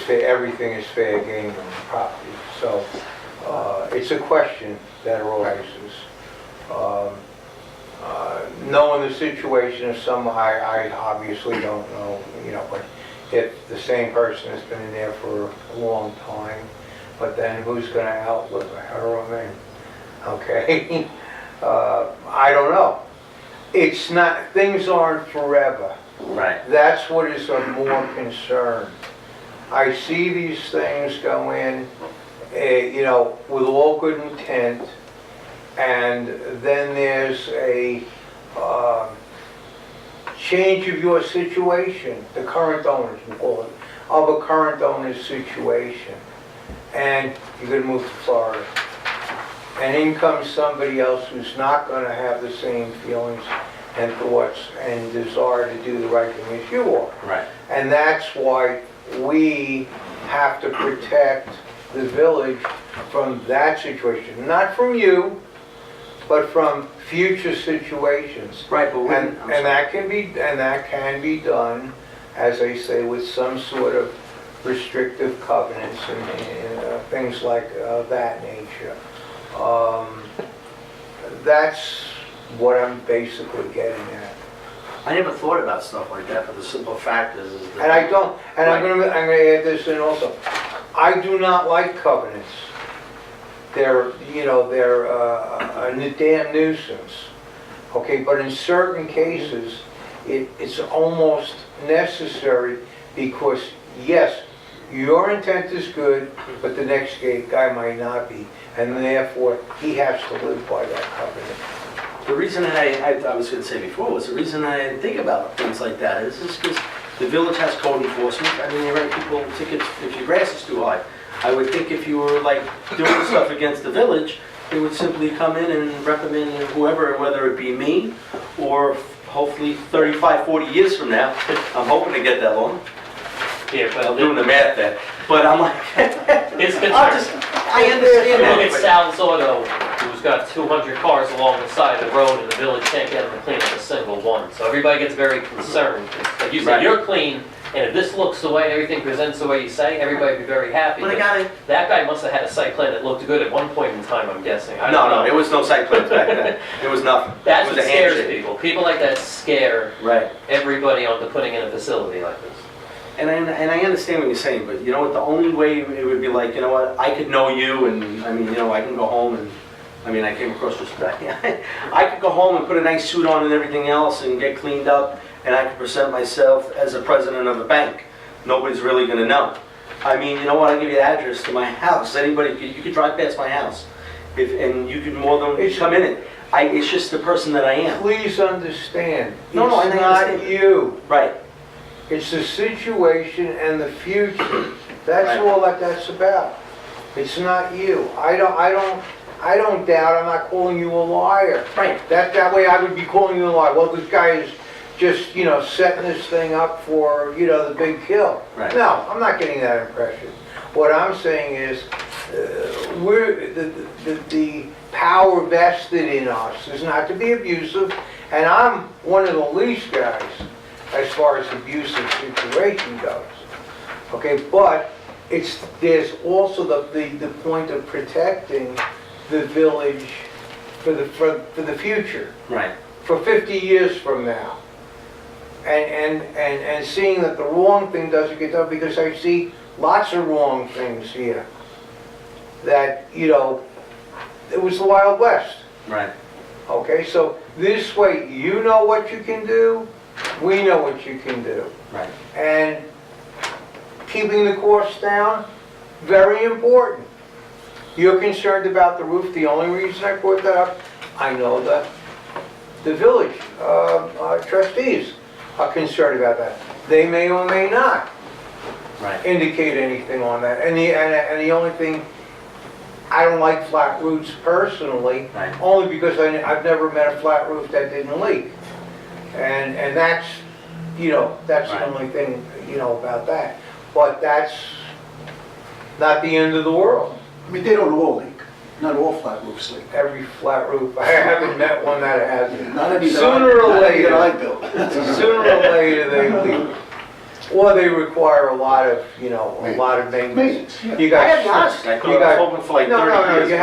everything is fair game on the property. So it's a question that arises. Knowing the situation of some, I obviously don't know, you know, but if the same person has been in there for a long time, but then who's going to outlive her or me? Okay? I don't know. It's not, things aren't forever. Right. That's what is of more concern. I see these things go in, you know, with all good intent, and then there's a change of your situation, the current owner's, we'll call it, of a current owner's situation, and you're going to move to Florida. And in comes somebody else who's not going to have the same feelings and thoughts and desire to do the right thing as you are. Right. And that's why we have to protect the village from that situation. Not from you, but from future situations. Right, but that can be done, as I say, with some sort of restrictive covenants and things like that nature. That's what I'm basically getting at. I never thought about stuff like that, but the simple fact is that... And I don't, and Right. I'm gonna add this in also. I do not like covenants. They're a damn nuisance. Okay, but in certain cases, it's almost necessary because, yes, your intent is good, but the next guy might not be. And therefore, he has to live by that covenant. The reason that I was going to say before was the reason I didn't think about things like that is just because the village has code enforcement. I mean, you write people tickets if your grass is too high. I would think if you were like doing stuff against the village, they would simply come in and recommend whoever, whether it be me or hopefully 35, 40 years from now. I'm hoping to get that long. Yeah, but I'm doing the math there. But I'm like, his concern. I understand Look at that. Sal's Auto, who's got 200 cars along the side of the road, and the village can't get them to clean up a single one. So everybody gets very concerned. Like you said, Right. you're clean, and if this looks the way, everything presents the way you say, everybody would be very happy. But I gotta... That guy must have had a site plan that looked good at one point in time, I'm guessing. I don't No, know. there was no site plans back then. There was nothing. That's It what was a scares handshake. people. People like that scare Right. everybody onto putting in a facility like this. And I understand what you're saying, but you know what, the only way it would be like, you know what, I could know you and, I mean, you know, I can go home and, I mean, I came across this guy. I could go home and put a nice suit on and everything else and get cleaned up and I could present myself as a president of a bank. Nobody's really gonna know. I mean, you know what, I'll give you the address to my house. Anybody, you could drive past my house. And you could more than come in it. It's just the person that I am. Please understand, No, no, I it's not understand. you. Right. It's the situation and the future. That's Right. all that's about. It's not you. I don't doubt, I'm not calling you a liar. Right. That way I would be calling you a liar. Well, this guy is just, setting this thing up for, the big kill. Right. No, I'm not getting that impression. What I'm saying is, the power vested in us is not to be abusive, and I'm one of the least guys as far as abusive situation goes. Okay, but there's also the point of protecting the village for the future, Right. for 50 years from now. And seeing that the wrong thing doesn't get done, because I see lots of wrong things here. That, it was the Wild West. Right. Okay, so this way, you know what you can do, we know what you can do. Right. And keeping the costs down, very important. You're concerned about the roof, the only reason I brought that up, I know that the village trustees are concerned about that. They may or may not Right. indicate anything on that. And the only thing, I don't like flat roofs personally, Right. only because I've never met a flat roof that didn't leak. And that's, that's the Right. only thing, about that. But that's not the end of the world. I mean, they don't all leak. Not all flat roofs leak. Every flat roof, I haven't met one that hasn't. None of you Sooner or later, I built. sooner or later they leak. Or they require a lot of, a lot of maintenance. Maintenance, yeah. You I got gotta be honest, I you thought I was got- hoping for like 30 No, years. you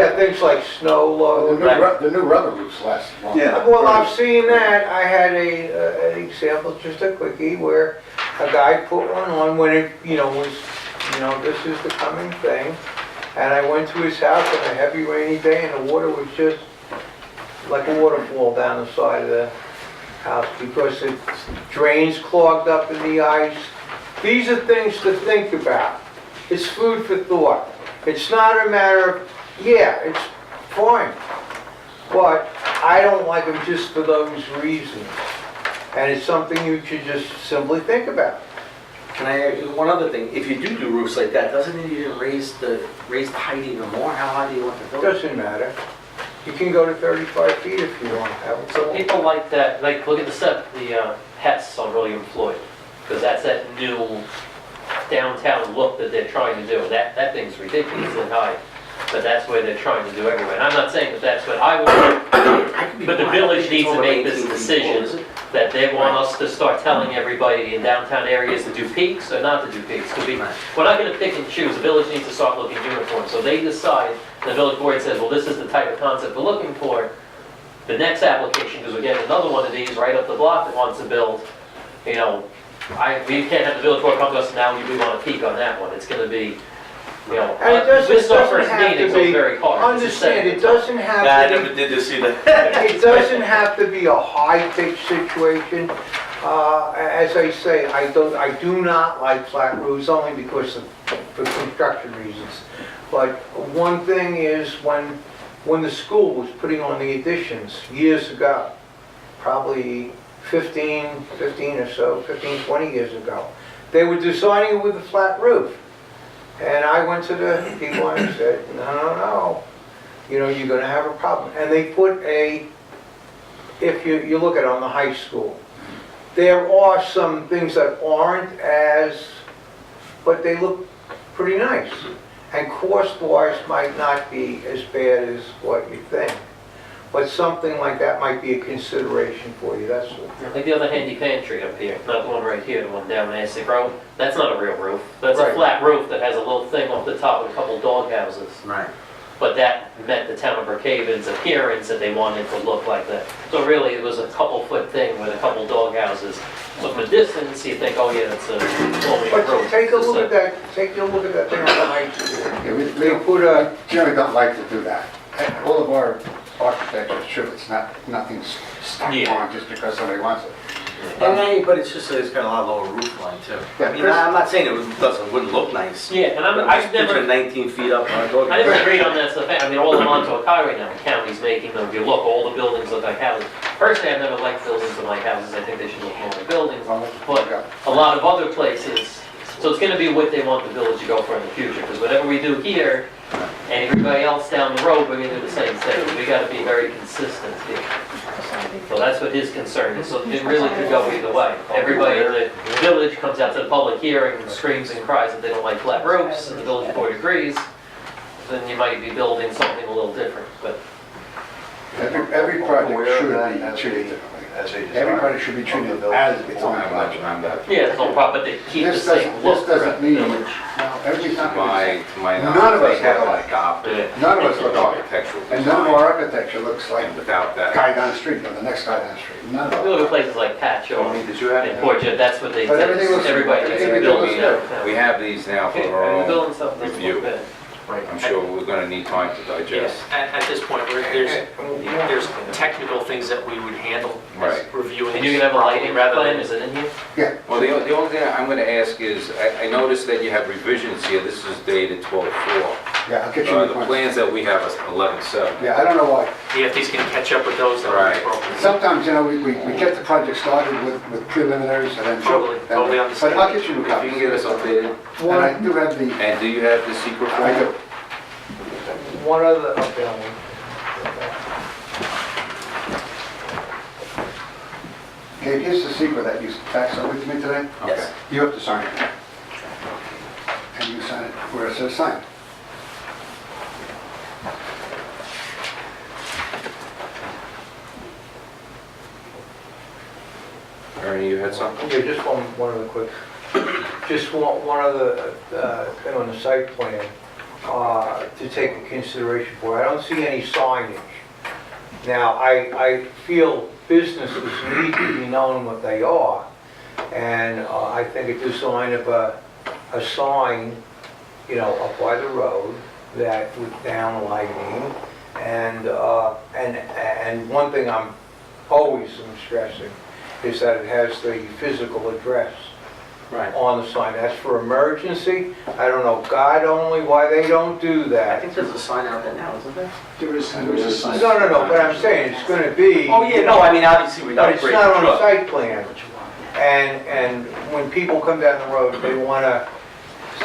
have things like snow load. The new rubber roofs last long. Yeah. Well, I've seen that. I had an example, just a quickie, where a guy put one on when it, was, this is the coming thing. And I went to his house on a heavy rainy day and the water was just like a waterfall down the side of the house because the drains clogged up in the ice. These are things to think about. It's food for thought. It's not a matter of, yeah, it's fine. But I don't like them just for those reasons. And it's something you should just simply think about. Can I add one other thing? If you do roofs like that, doesn't it even raise the height even more? How high do you want the building? Doesn't matter. You can go to 35 feet if you want. Have a So pool. people like that, like, look at the Hess on William Floyd, because that's that new downtown look that they're trying to do. That thing's ridiculously high, but that's what they're trying to do everywhere. And I'm not saying that that's what I would do, but the village needs to make this decision that they want us to start telling everybody in downtown areas to do peaks or not to do peaks. Because we're not going to pick and choose. The village needs to start looking uniform. So they decide, the village board says, well, this is the type of concept we're looking for. The next application, because we're getting another one of these right up the block that wants to build, we can't have the village board come to us and now we want to peak on that one. It's going to be, And it doesn't, this is our doesn't first have meeting, to so it's be, very hard. This is understand, it second time. doesn't Nah, I have to never did see that. be, it doesn't have to be a high-pitched situation. As I say, I do not like flat roofs only because for construction reasons. But one thing is when the school was putting on the additions years ago, probably 15 or so, 15, 20 years ago, they were designing it with a flat roof. And I went to the people and I said, no, you're gonna have a problem. And they put if you look at it on the high school, there are some things that aren't but they look pretty nice. And cost-wise might not be as bad as what you think. But something like that might be a consideration for you, that's all. Like the other handy pantry up here, not the one right here, the one down Nancy Road, that's not a real roof. That's Right. a flat roof that has a little thing off the top with a couple dog houses. Right. But that met the town of Brookhaven's appearance that they wanted to look like that. So really, it was a couple-foot thing with a couple dog houses. So from a distance, you think, oh yeah, that's a But roof. take a It's look just at that, take a look at that thing on the high school. Yeah, we They put a, generally don't like to do that. And all of our architecture, sure, it's nothing's stuck Yeah. on just because somebody wants it. But it's just, it's got a lot lower roof line too. Yeah, I mean, I'm not saying it wouldn't look nice. Yeah, and I'm I've just picturing never, 19 feet up on a dog. I never agreed on that stuff. I mean, all the Montauk Highway now, the county's making them, if you look, all the buildings look like houses. Personally, I've never liked buildings that like houses, I think they should look more like buildings. But a lot of other places, so it's gonna be what they want the village to go for in the future, because whatever we do here, and everybody else down the road, we're gonna do the same thing. We gotta be very consistent here. So that's what his concern is, so it really could go either way. Everybody in the village comes out to the public hearing and screams and cries that they don't like flat roofs, and the village board agrees, then you might be building something a little different, but Every project Aware of should that be as treated a- differently. as a design Everybody should be of treated the village. as its It's own on project. that. yeah, there's no problem, but they keep the This same doesn't, look this throughout doesn't the mean, village. every time. To my None of knowledge, us they have look an alike. adopted None of us look alike. architectural And none of design, our architecture looks like and the without that. guy down the street or the next guy down the street. None of You look at us. places like Patcho Tony, did you have and any? Portrait, that's what they But everything did. looks- Everybody takes everything their building looks down. We have these now for our And the own building stuff doesn't review. look bad. Right. I'm sure we're gonna need time to digest. At this point, there's technical things that we would handle, Right. reviewing And you this can have a properly lighting rather plan, than... is it in here? Yeah, Well, the only thing I'm gonna ask is, I noticed that you have revisions here, this is dated 12/4. yeah, I'll get you the The plans. plans that we have is 11/7. Yeah, I don't know why. The FD's can catch up with those that are Right. appropriate. Sometimes, you know, we get the project started with preliminaries and then. Totally understand. But I'll get you the If you can copies. get us updated, And I do have the, and do you have the secret I form? do. One other, okay, Okay, here's the secret that you faxed over to me today. Okay. You have to sign it. And you sign it where it says sign. Ernie, you had something? yeah, just one other quick, just one other thing on the site plan to take into consideration for. I don't see any signage. Now, I feel businesses need to be known what they are, and I think a design of a sign, you know, up by the road that with down lighting, and one thing I'm always stressing is that it has the physical address Right. on the sign. That's for emergency. I don't know, God only, why they don't do I that. think there's a sign out there now, isn't there? There is a sign. No, but I'm saying it's gonna be. Oh, yeah, no, I mean, obviously, we But don't it's break not on the the site plan. And when people come down the road, they wanna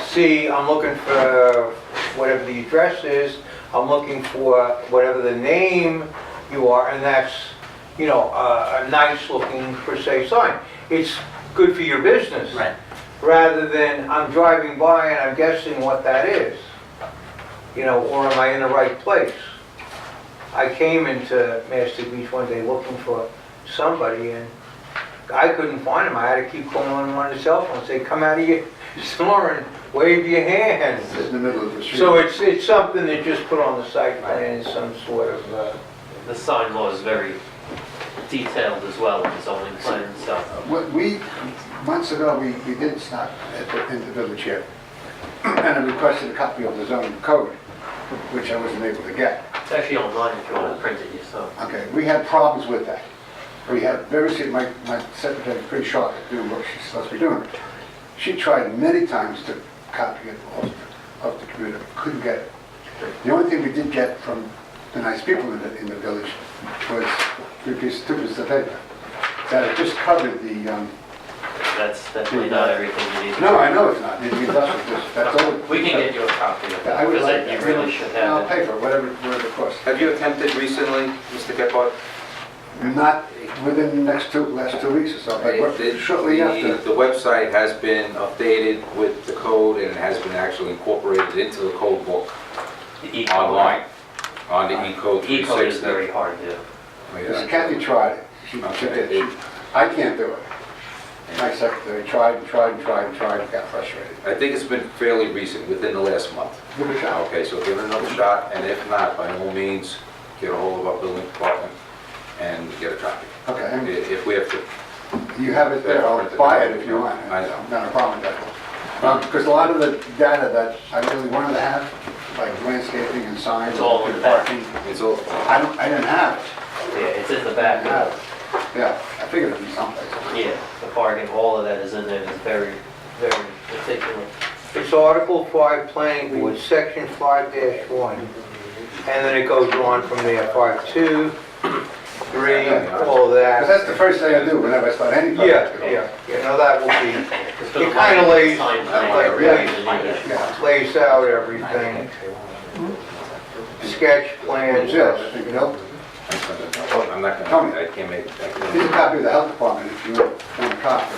see, I'm looking for whatever the address is, I'm looking for whatever the name you are, and that's, you know, a nice looking per se sign. It's good for your business. Right. Rather than I'm driving by and I'm guessing what that is. You know, or am I in the right place? I came into Master Beach one day looking for somebody and I couldn't find him. I had to keep calling on one of the cell phones, say, come out of your store and wave your hand. It's in the middle of the street. So it's something that just put on the site plan, some sort of, The sign law is very detailed as well in the zoning plan, so. Months ago, we did stop in the village here. And I requested a copy of the zoning code, which I wasn't able to get. It's actually online if you want to print it yourself. Okay, we had problems with that. We had my secretary's pretty sharp at doing what she's supposed to be doing. She tried many times to copy it off the computer, couldn't get it. The only thing we did get from the nice people in the village was two pieces of paper. That it just covered the, That's definitely not everything you need. no, I know it's not, that's all. We can get you a copy of I it, would because like you that. really should I'll have it. pay for it, whatever it costs. Have you attempted recently, Mr. Gephardt? Not within the last 2 weeks or so, but shortly after. The website has been updated with the code and it has been actually incorporated into the code book The E-code. online, on the E-code E-code is 360. very hard to do. Because Kathy tried it. She did. I can't do it. My secretary tried and got frustrated. I think it's been fairly recent, within the last month. Give it a shot. Okay, so give it another shot, and if not, by all means, get a hold of our building department and get a copy. Okay, and If we have to, you have it there, I'll buy it if you want. I know. Not a problem with that. Because a lot of the data that I really wanted to have, like landscaping and signs. It's all in the back. parking, it's all, I didn't have it. Yeah, it's in the I back. didn't have it. Yeah, I figured it'd be someplace. Yeah, the parking, all of that is in there, it's very, very particular. It's Article 5, Planning Board, Section 5-1. And then it goes on from there, 5-2, 3, all of Because that. that's the first thing I do whenever I start any project. No, that will be, it kind of lays, lays out everything. Sketch plans. Jill, I think it helped. I'm not Tony. gonna, I can't make, Here's a copy of the health department if you want a copy.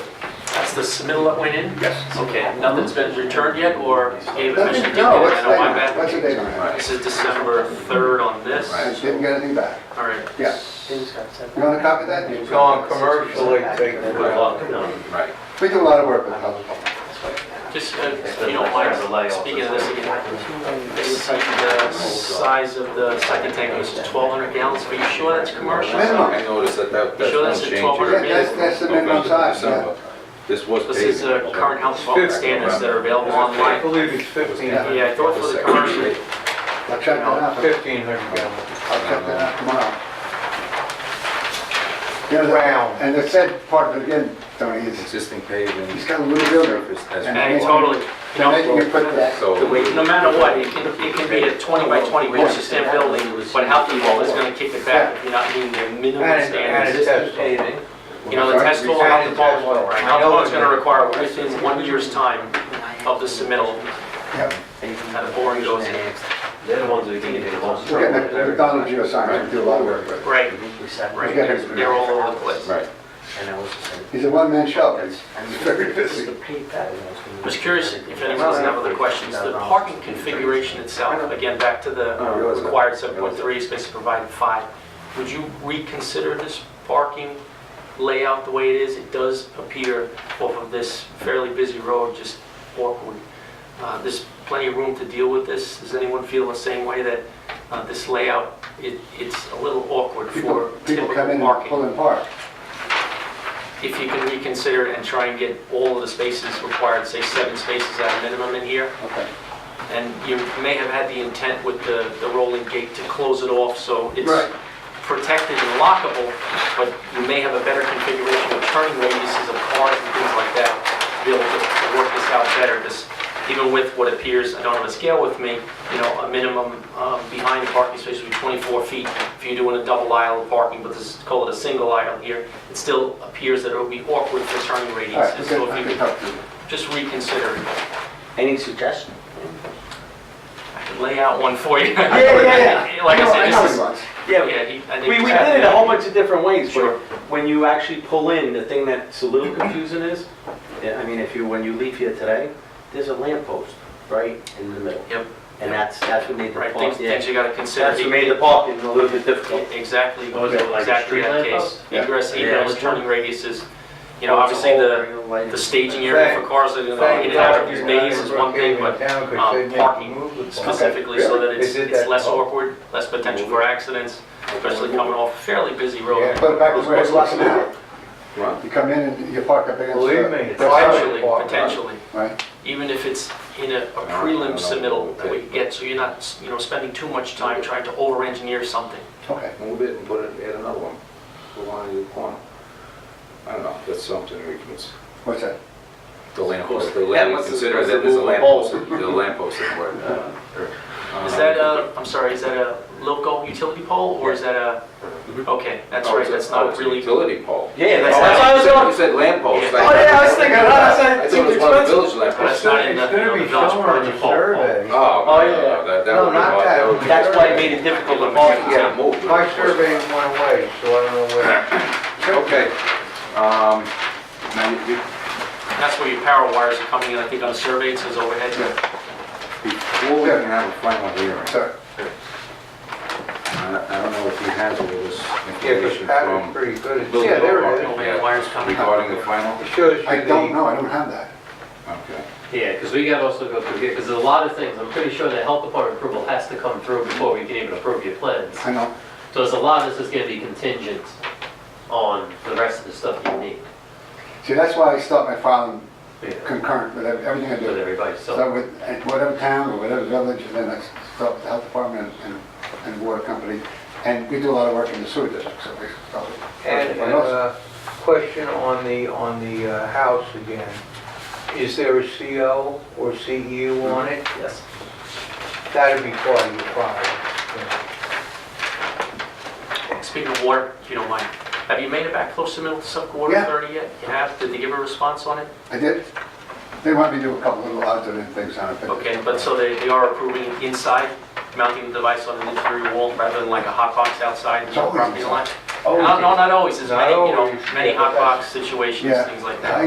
That's the submittal that went in? Yes. Okay, nothing's been returned yet, or gave admission to No, it? I know my what's the bad. date on it? This is December 3rd on this. I didn't get anything back. All right. Yeah. You want a copy of that? It's on commercial, I think. Good luck, no. right. We do a lot of work with the health department. Just, if you don't mind, speaking of this again, I see the size of the second tank was 1,200 gallons. Are you sure that's commercial? Minimum. I noticed that that's You sure gonna that's a change. 1200 That's the minimum November to size, yeah. December. This was This is current health department standards that are available I online. believe it's 1,500. Yeah, I thought for the commercial, I'll check that out. 1,500 gallons. I'll check that out tomorrow. You know, Round. And the said part of it again, Tony, is Existing paving. he's got a little builder. Surface has And hey, making- totally, you And then know, you put that, So. no matter what, it can be a 20 by 20 postage stamp building, but health department is gonna kick it back if you're not meeting their minimum And standards. it's test paving. You know, the test tool, health department, health department's gonna require within 1 year's time of the submittal, yeah. and the boring goes in. They're the ones who can get the most. We're getting the McDonald geoscience, we do a lot of work with. Right, right, they're all over the place. Right. He's a one-man show, he's very busy. I was curious if anyone doesn't have other questions. The parking configuration itself, again, back to the required 7.3, space provided 5. Would you reconsider this parking layout the way it is? It does appear off of this fairly busy road, just awkward. There's plenty of room to deal with this. Does anyone feel the same way that this layout, it's a little awkward for People come typical in and parking? pull and park. If you can reconsider it and try and get all of the spaces required, say 7 spaces at a minimum in here, Okay. and you may have had the intent with the rolling gate to close it off so it's Right. protected and lockable, but you may have a better configuration of turning radiuses of cars and things like that to be able to work this out better. Because even with what appears, I don't have a scale with me, you know, a minimum behind the parking space would be 24 feet if you're doing a double aisle of parking, but this is call it a single aisle here. It still appears that it would be awkward for turning All right, radiuses. So I if can you talk to could you. just reconsider it. Any suggestion? I could lay out one for you. Yeah. Like I I said, know this he is, wants. Yeah, I think we it's did it a whole happening. bunch of different ways, Sure. but when you actually pull in, the thing that's a little confusing is, I mean, when you leave here today, there's a lamppost right in the middle. Yep. And that's what made the Right, park, things you gotta consider. that's what made the parking a little bit difficult. Exactly, Oh, is it like a exactly street that lamp case. post? Yeah. Egress, Yeah. egress, turning radiuses. You know, obviously the staging area for cars that are going in and out of these bays is one thing, but parking specifically so that it's less awkward, less potential for accidents, especially coming off a fairly busy road. Put it back where it's locking out. Right. You come in and you park up against. Believe me. Potentially, Right. even if it's in a prelim submittal that we get, so you're not, you know, spending too much time trying to over-engineer something. Okay. Move it and put it, add another one. Put one in the corner. I don't know, that's something we can, What's that? the lamppost, the Yeah, lady what's the- consider what's that the there's a movable lamppost, the lamppost in where. Is that I'm sorry, is that a local utility pole, or is that a, okay, that's right, that's not really. Utility pole. Yeah, that's Oh, what I was you going. said lamppost. Yeah. Oh, yeah, I was thinking, I that thought it was one of the village That's lampposts. not in the, It's gonna the be village shown on the project pole. survey. Oh, Oh, yeah. no, that No, would be not hard. that. would be That's hard. why it made it difficult to park. Can't move. My survey went away, so I don't know where. Okay. Now, you, That's where your power wires are coming in, I think on the survey it says overhead. before we can have a final hearing, Sorry. I don't know if he has all this Yeah, because information pattern's from pretty good. Building Yeah, there it Department. is. Overhead wires coming. regarding the final. It shows you I don't the, know, I don't have that. Okay. Yeah, because we gotta also go through here, because there's a lot of things, I'm pretty sure the health department approval has to come through before we can even approve your plans. I know. So there's a lot of this is gonna be contingent on the rest of the stuff you need See, that's why I start my filing yeah, concurrent with everything I with do. everybody, so. Start with whatever town or whatever village, and then I start with the health department and water company. And we do a lot of work in the sewer district, so we start with. and Question on the house again. Is there a CO or CEU on it? Yes. That'd be part of your file. Speaking of water, if you don't mind, have you made it back close to middle to Subco Yeah. 30 yet? You have? Did they give a response on it? I did. They want me to do a couple little odds and things on it. but- Okay, but so they are approving inside, mounting the device on an interior wall rather than like a hot box outside It's the always property inside. line? Oh, No, not always, there's Not many, always. many hot box situations, Yeah, things like that.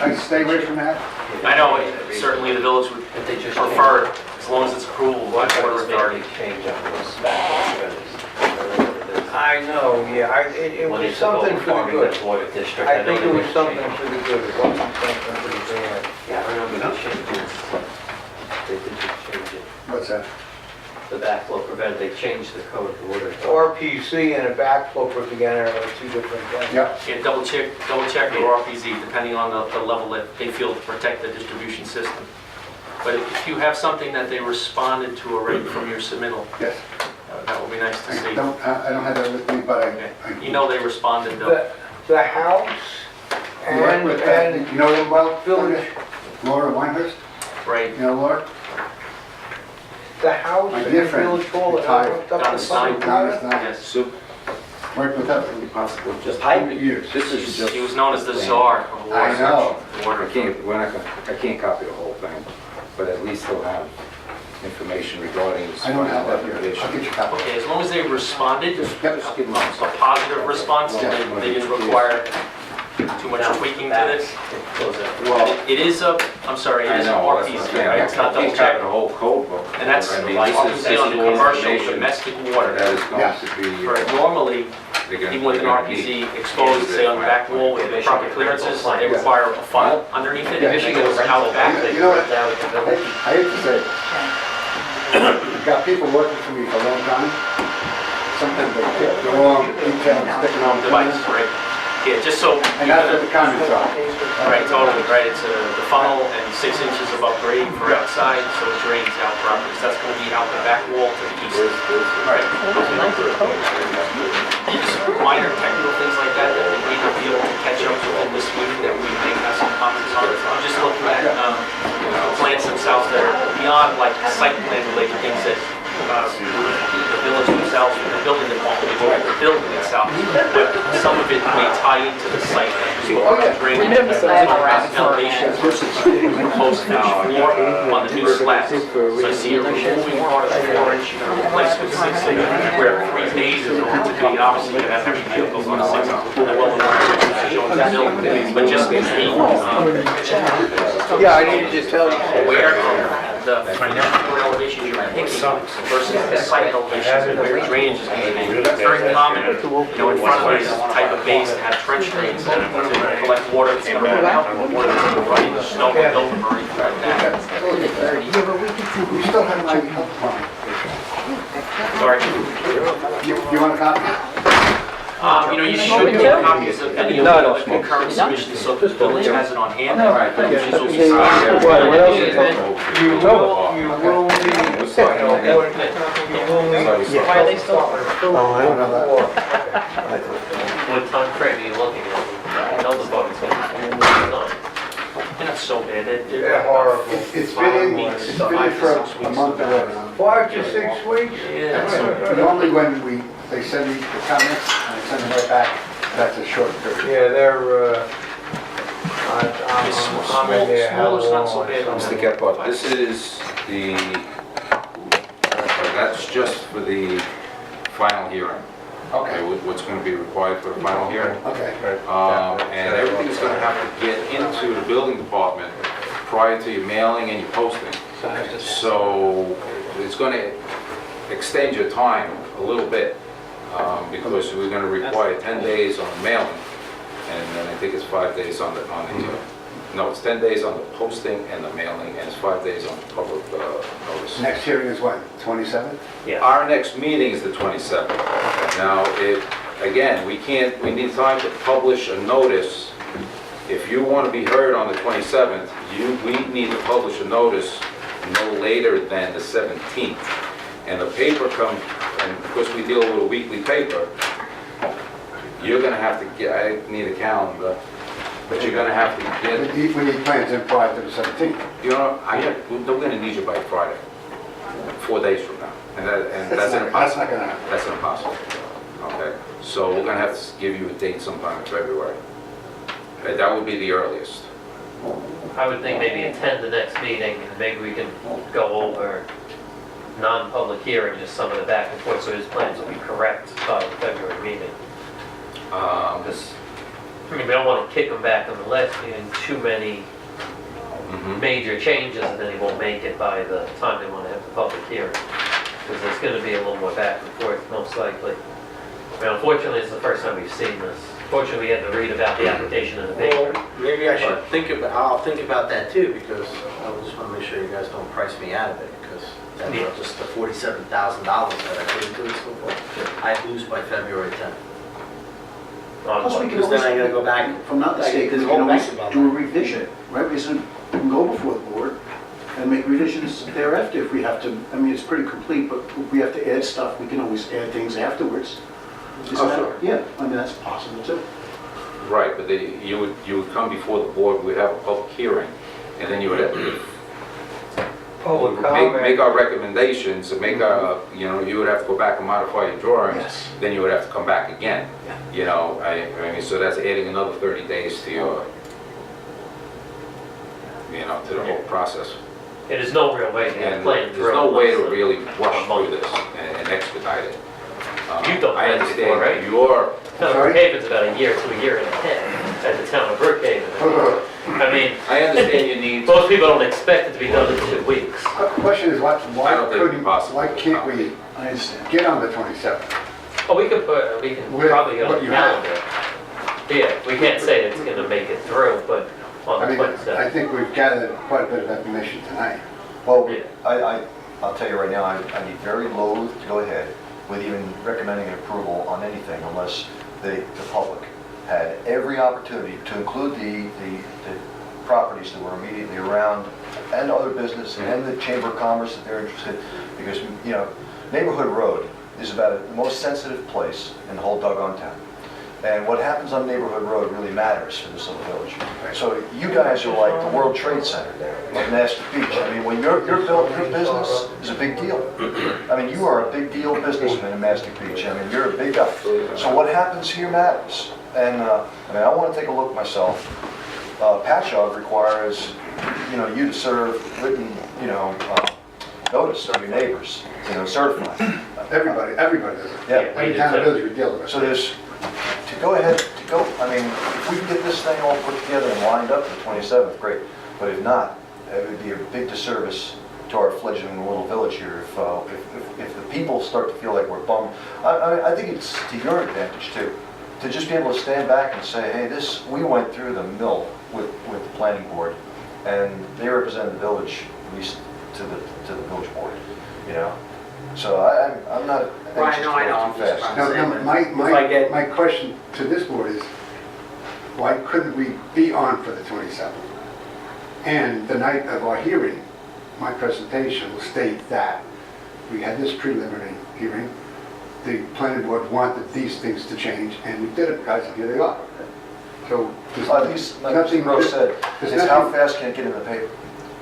I stay away from that. I know, certainly the village would If they just prefer, it, as long as it's approved by the water authority. Change up those back. I know, yeah, it was something for the good. I think it was something for the good, it wasn't something for the bad. Yeah, I remember they changed it. They did just change it. What's that? The backflow prevent, they changed the code to water. RPC and a backflow put together are two different things. Yeah, Yeah, double check your RPZ, depending on the level that they feel to protect the distribution system. But if you have something that they responded to already from your submittal, yes. that would be nice to I see. don't have that with me, but Okay. I. You know they responded though. The house You work and, with that, and you know them well? Village. Laura Weinhurst, Right, you know Laura? the house My and dear the friend, village hall that I retired. worked up Down in the Stein. South yes. Worked with her for possible Just years. This is just. He was known as the czar of water. I know. Water. I can't copy the whole thing, but at least they'll have information regarding this. I don't have that here. I'll get you a copy. Okay, as long as they responded, Just give them a positive response, they didn't require too much tweaking to this. Well, It is a, I'm sorry, it I is a know, that's RPZ, what I'm saying. right? It's not I double can't copy check. the whole code book. And that's, I mean, obviously on the this is commercial, information domestic water. That is Yeah. going to be. Right, normally, they're gonna- even with an they're gonna RPZ need- exposed, say on the back wall with the proper clearances, they require a funnel underneath it, and it goes out back. You know what? I hate to say it. I've got people working for me for a long time. Sometimes they pick the wrong detail and stick it on the Device, right? Yeah, just so. And that's what the comments are. Right, totally, right, it's the funnel and 6 inches above grade for outside, so it drains out properly. So that's gonna be out the back wall to the east. Right. Just minor technical things like that that they may not be able to catch up within this meeting that we may have some comments on. I'm just looking at the plans themselves that are beyond like site plan related things that the village themselves, the building department, the building itself, but some of it may tie into the site. Oh, yeah. Remember elevations versus post finish floor on the new slabs. So I see you're removing part of the 4-inch, you're gonna replace with 6-inch, where 3 days is going to be obviously you have heavy vehicles on 6. Showing the building, but just be Yeah, I needed to tell you. aware of the floor elevations you're picking versus the site elevations and where drainage is going to be. It's very common, in front of this type of base to have trench drains to collect water that's going to run out, or water that's going to run into snow or building or anything like that. You still have my health department. Sorry. You want a copy? You should get copies of any of the concurrent submissions, so the village has it on hand. Which is what we signed. You will need, Why are they still? Oh, I don't know that. What time frame are you looking at? I know the boat is going to be They're not so bad. They're horrible. It's been in for a month already. 5 to 6 weeks? Yeah, so Normally when they send me the comments, and I send them right back, that's a short period. Yeah, they're, I'm in there. Small's not so bad. Mr. Gephardt, this is the, that's just for the final hearing. Okay, What's going to be required for the final hearing. okay. And everything's going to have to get into the building department prior to your mailing and your posting. So it's going to extend your time a little bit because we're going to require 10 days on the mailing, and then I think it's 5 days on the no, it's 10 days on the posting and the mailing, and it's 5 days on the public notice. Next hearing is when, 27th? Our next meeting is the 27th. Now, again, we need time to publish a notice. If you want to be heard on the 27th, we need to publish a notice no later than the 17th. And the paper comes, and because we deal with a weekly paper, you're gonna have to get, I need a calendar, but you're gonna have to get, We need plans in prior to the 17th. you know, we're gonna need you by Friday, 4 days from now. And that's not impossible. gonna happen. That's impossible. Okay, so we're gonna have to give you a date sometime in February. That would be the earliest. I would think maybe attend the next meeting, and maybe we can go over non-public hearing, just some of the back and forth, so his plans will be correct by the February meeting. Because, I mean, we don't want to kick him back on the list, meaning too many major changes, and then he won't make it by the time they want to have the public hearing. Because there's going to be a little more back and forth, most likely. I mean, unfortunately, it's the first time we've seen this. Fortunately, we had to read about the application in the paper. Well, maybe I should I'll think about that too, because I just want to make sure you guys don't price me out of it, because that's just the $47,000 that I put into this so far. I lose by February 10th. Plus, we can Because then I gotta go always, back. if I'm not mistaken, we I can get always the whole do a back about revision, right? We can go before the board and make revisions thereafter if we have to. I mean, it's pretty complete, but if we have to add stuff, we can always add things afterwards. Isn't Oh, that- sure. Yeah, I mean, that's possible too. Right, but you would come before the board, we'd have a public hearing, and then you would have to Public make comment. our recommendations, and make our, you know, you would have to go back and modify your drawings. Yes. Then you would have to come back again. Yeah. You know, I mean, so that's adding another 30 days to your, you know, to the whole process. It is no real way to get a And plan there's through. no way to unless the- really rush through this and expedite it. You've done I plans before, right? understand your, Town of Brookhaven's about a year to a year and a half at the town of Brookhaven. I mean, I understand your needs. most people don't expect it to be done in 2 weeks. Question is, why I don't think it'd be couldn't, possible. why can't we I understand. get on the 27th? Oh, we can probably get on What the you have. calendar. Yeah, we can't say it's gonna make it through, but on I the mean, I 27th. think we've gathered quite a bit of information tonight. Well, Yeah. I'll tell you right now, I'd be very loath to go ahead with even recommending an approval on anything unless the public had every opportunity to include the properties that were immediately around and other business and the Chamber of Commerce if they're interested. Because, you know, Neighborhood Road is about the most sensitive place in the whole doggone town. And what happens on Neighborhood Road really matters for this little village. So you guys are like the World Trade Center of Mastic Beach. I mean, when your business is a big deal. I mean, you are a big deal businessman in Mastic Beach. I mean, you're a big guy. So what happens here matters. And I mean, I want to take a look myself. Patchogue requires, you know, you to serve written, you know, notice to your neighbors, you know, certified. Everybody does it. Yeah. Every town and village we deal with. So there's, to go ahead, to go, I mean, if we can get this thing all put together and lined up for the 27th, great. But if not, it would be a big disservice to our fledgling little village here if the people start to feel like we're bummed. I think it's to your advantage too, to just be able to stand back and say, hey, we went through the mill with the planning board, and they represent the village, at least to the village board, you know? So I'm not Right, anxious no, to I know, go I'm too just fast. trying Now, If I get- my question to this board is, why couldn't we be on for the 27th? And the night of our hearing, my presentation will state that we had this preliminary hearing, the planning board wanted these things to change, and we did it, guys, and here they are. So, there's At least, like Mr. Gross said, there's is how nothing- fast can it get in the paper?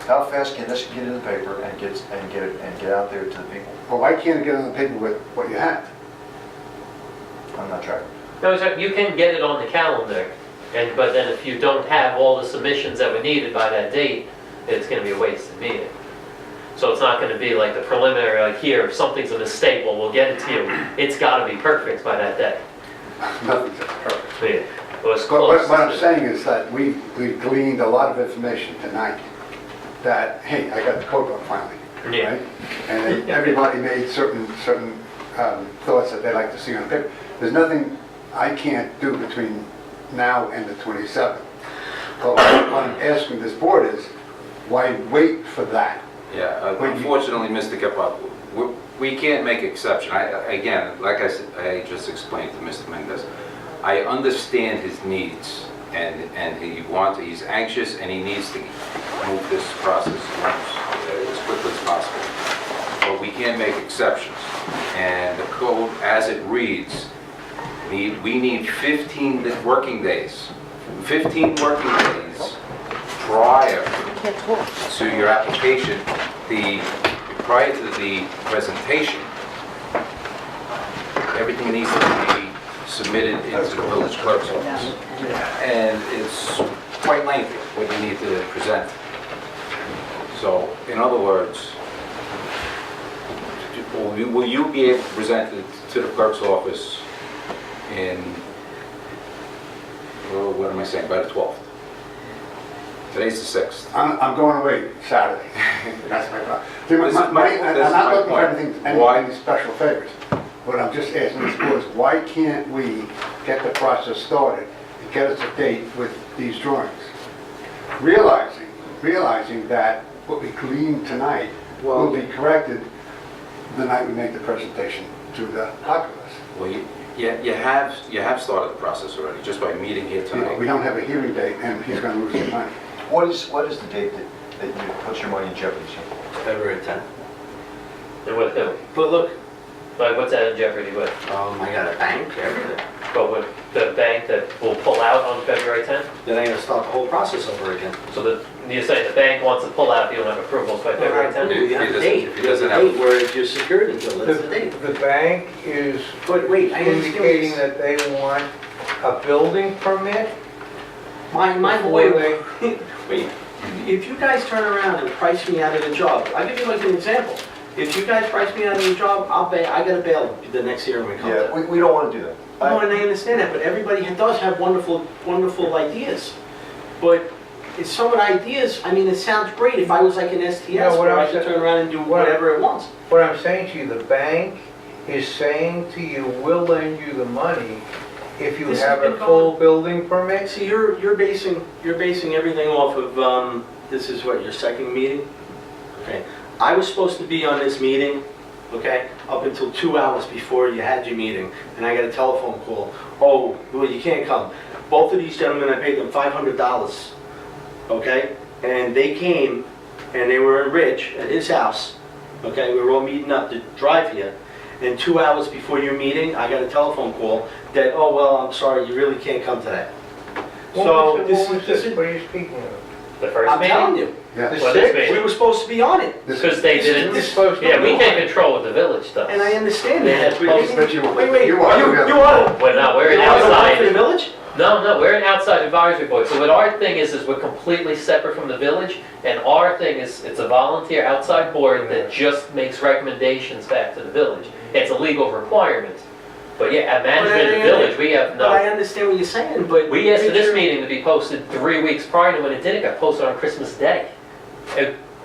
How fast can this get in the paper and get out there to the people? Well, why can't it get on the paper with what you have? I'm not tracking. No, so you can get it on the calendar, but then if you don't have all the submissions that were needed by that date, it's gonna be a wasted meeting. So it's not gonna be like the preliminary, like here, if something's a mistake, well, we'll get it to you. It's gotta be perfect by that day. Nothing's perfect. Yeah, it was But close. what I'm saying is that we've gleaned a lot of information tonight that, hey, I got the code book finally, Yeah. right? And then everybody made certain thoughts that they'd like to see on paper. There's nothing I can't do between now and the 27th. So what I'm asking this board is, why wait for that? Yeah, unfortunately, Mr. Gephardt, we can't make exception. Again, like I said, I just explained to Mr. Mendez, I understand his needs, and he's anxious, and he needs to move this process as quickly as possible. But we can't make exceptions. And the code, as it reads, We need 15 working days. 15 working days prior to your application, prior to the presentation, everything needs to be submitted into the village clerk's office. And it's quite lengthy, what you need to present. So, in other words, will you be able to present it to the clerk's office in, well, what am I saying, by the 12th? Today's the 6th. I'm going away Saturday. That's my problem. See, This is I'm my not looking for point. anything, Why? any special favors. What I'm just asking this board is, why can't we get the process started and get us a date with these drawings? Realizing that what we gleaned tonight will be corrected the night we make the presentation to the populace. Well, you have started the process already, just by meeting here You know, we tonight. don't have a hearing date, and he's going to lose his money. What is the date that you put your money in jeopardy, sir? February 10th. And with who? But look, Like, what's that in jeopardy with? I got a bank, everything. But with the bank that will pull out on February 10th? Then I gotta start the whole process over again. So you're saying the bank wants to pull out, you don't have approvals by February 10th? You have a date. If he doesn't There's a have- date where it's your security until that's the date. The bank is But wait, I understand. indicating that they want a building permit My before wait, they... wait. If you guys turn around and price me out of the job, I'll give you like an example. If you guys price me out of the job, I gotta bail the next year when we come Yeah, to. we don't want to do that. No, and I understand that, but everybody does have wonderful, wonderful ideas. But it's some of the ideas, I mean, it sounds great if I was like an STS No, what where I I'm could saying- turn around and do whatever it wants. What I'm saying to you, the bank is saying to you, we'll lend you the money if you This have has a been full building permit. See, you're basing everything off of, this is what, your second meeting? Okay. I was supposed to be on this meeting, okay, up until 2 hours before you had your meeting, and I got a telephone call. Oh, well, you can't come. Both of these gentlemen, I paid them $500, okay? And they came, and they were in Ridge at his house, okay? We were all meeting up to drive here. And 2 hours before your meeting, I got a telephone call that, oh, well, I'm sorry, you really can't come today. So this is, What are you speaking of? The first I'm meeting? telling you, Yeah. The Well, this sixth? meeting. we were supposed to be on it. Because they didn't, This is supposed to yeah, we be- can't control what the village does. And I understand Yeah, that, close, but you- wait, you are the you are, Well, no, we're an you are the one for the outside, village? no, we're an outside advisory board. So what our thing is we're completely separate from the village, and our thing is, it's a volunteer outside board that just makes recommendations back to the village. It's a legal requirement. But yeah, at management of the village, we have But I no, understand what you're saying, but. we asked for this meeting to be posted 3 weeks prior to when it did, it got posted on Christmas Day.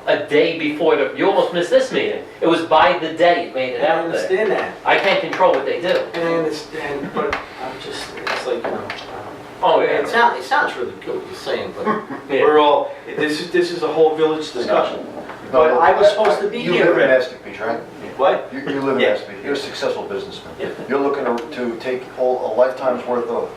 A day before you almost missed this meeting. It was by the day it made it I out there. understand that, I can't control what they do. and I understand, but I'm just, it's like, you know. Oh, It yeah. sounds really good what you're saying, but Yeah. we're all, this is a whole village discussion. But I was supposed to be You here, live in Rick. Mastic Beach, right? What? You live in Yeah. Mastic Beach. You're a successful businessman. Yeah. You're looking to take a lifetime's worth of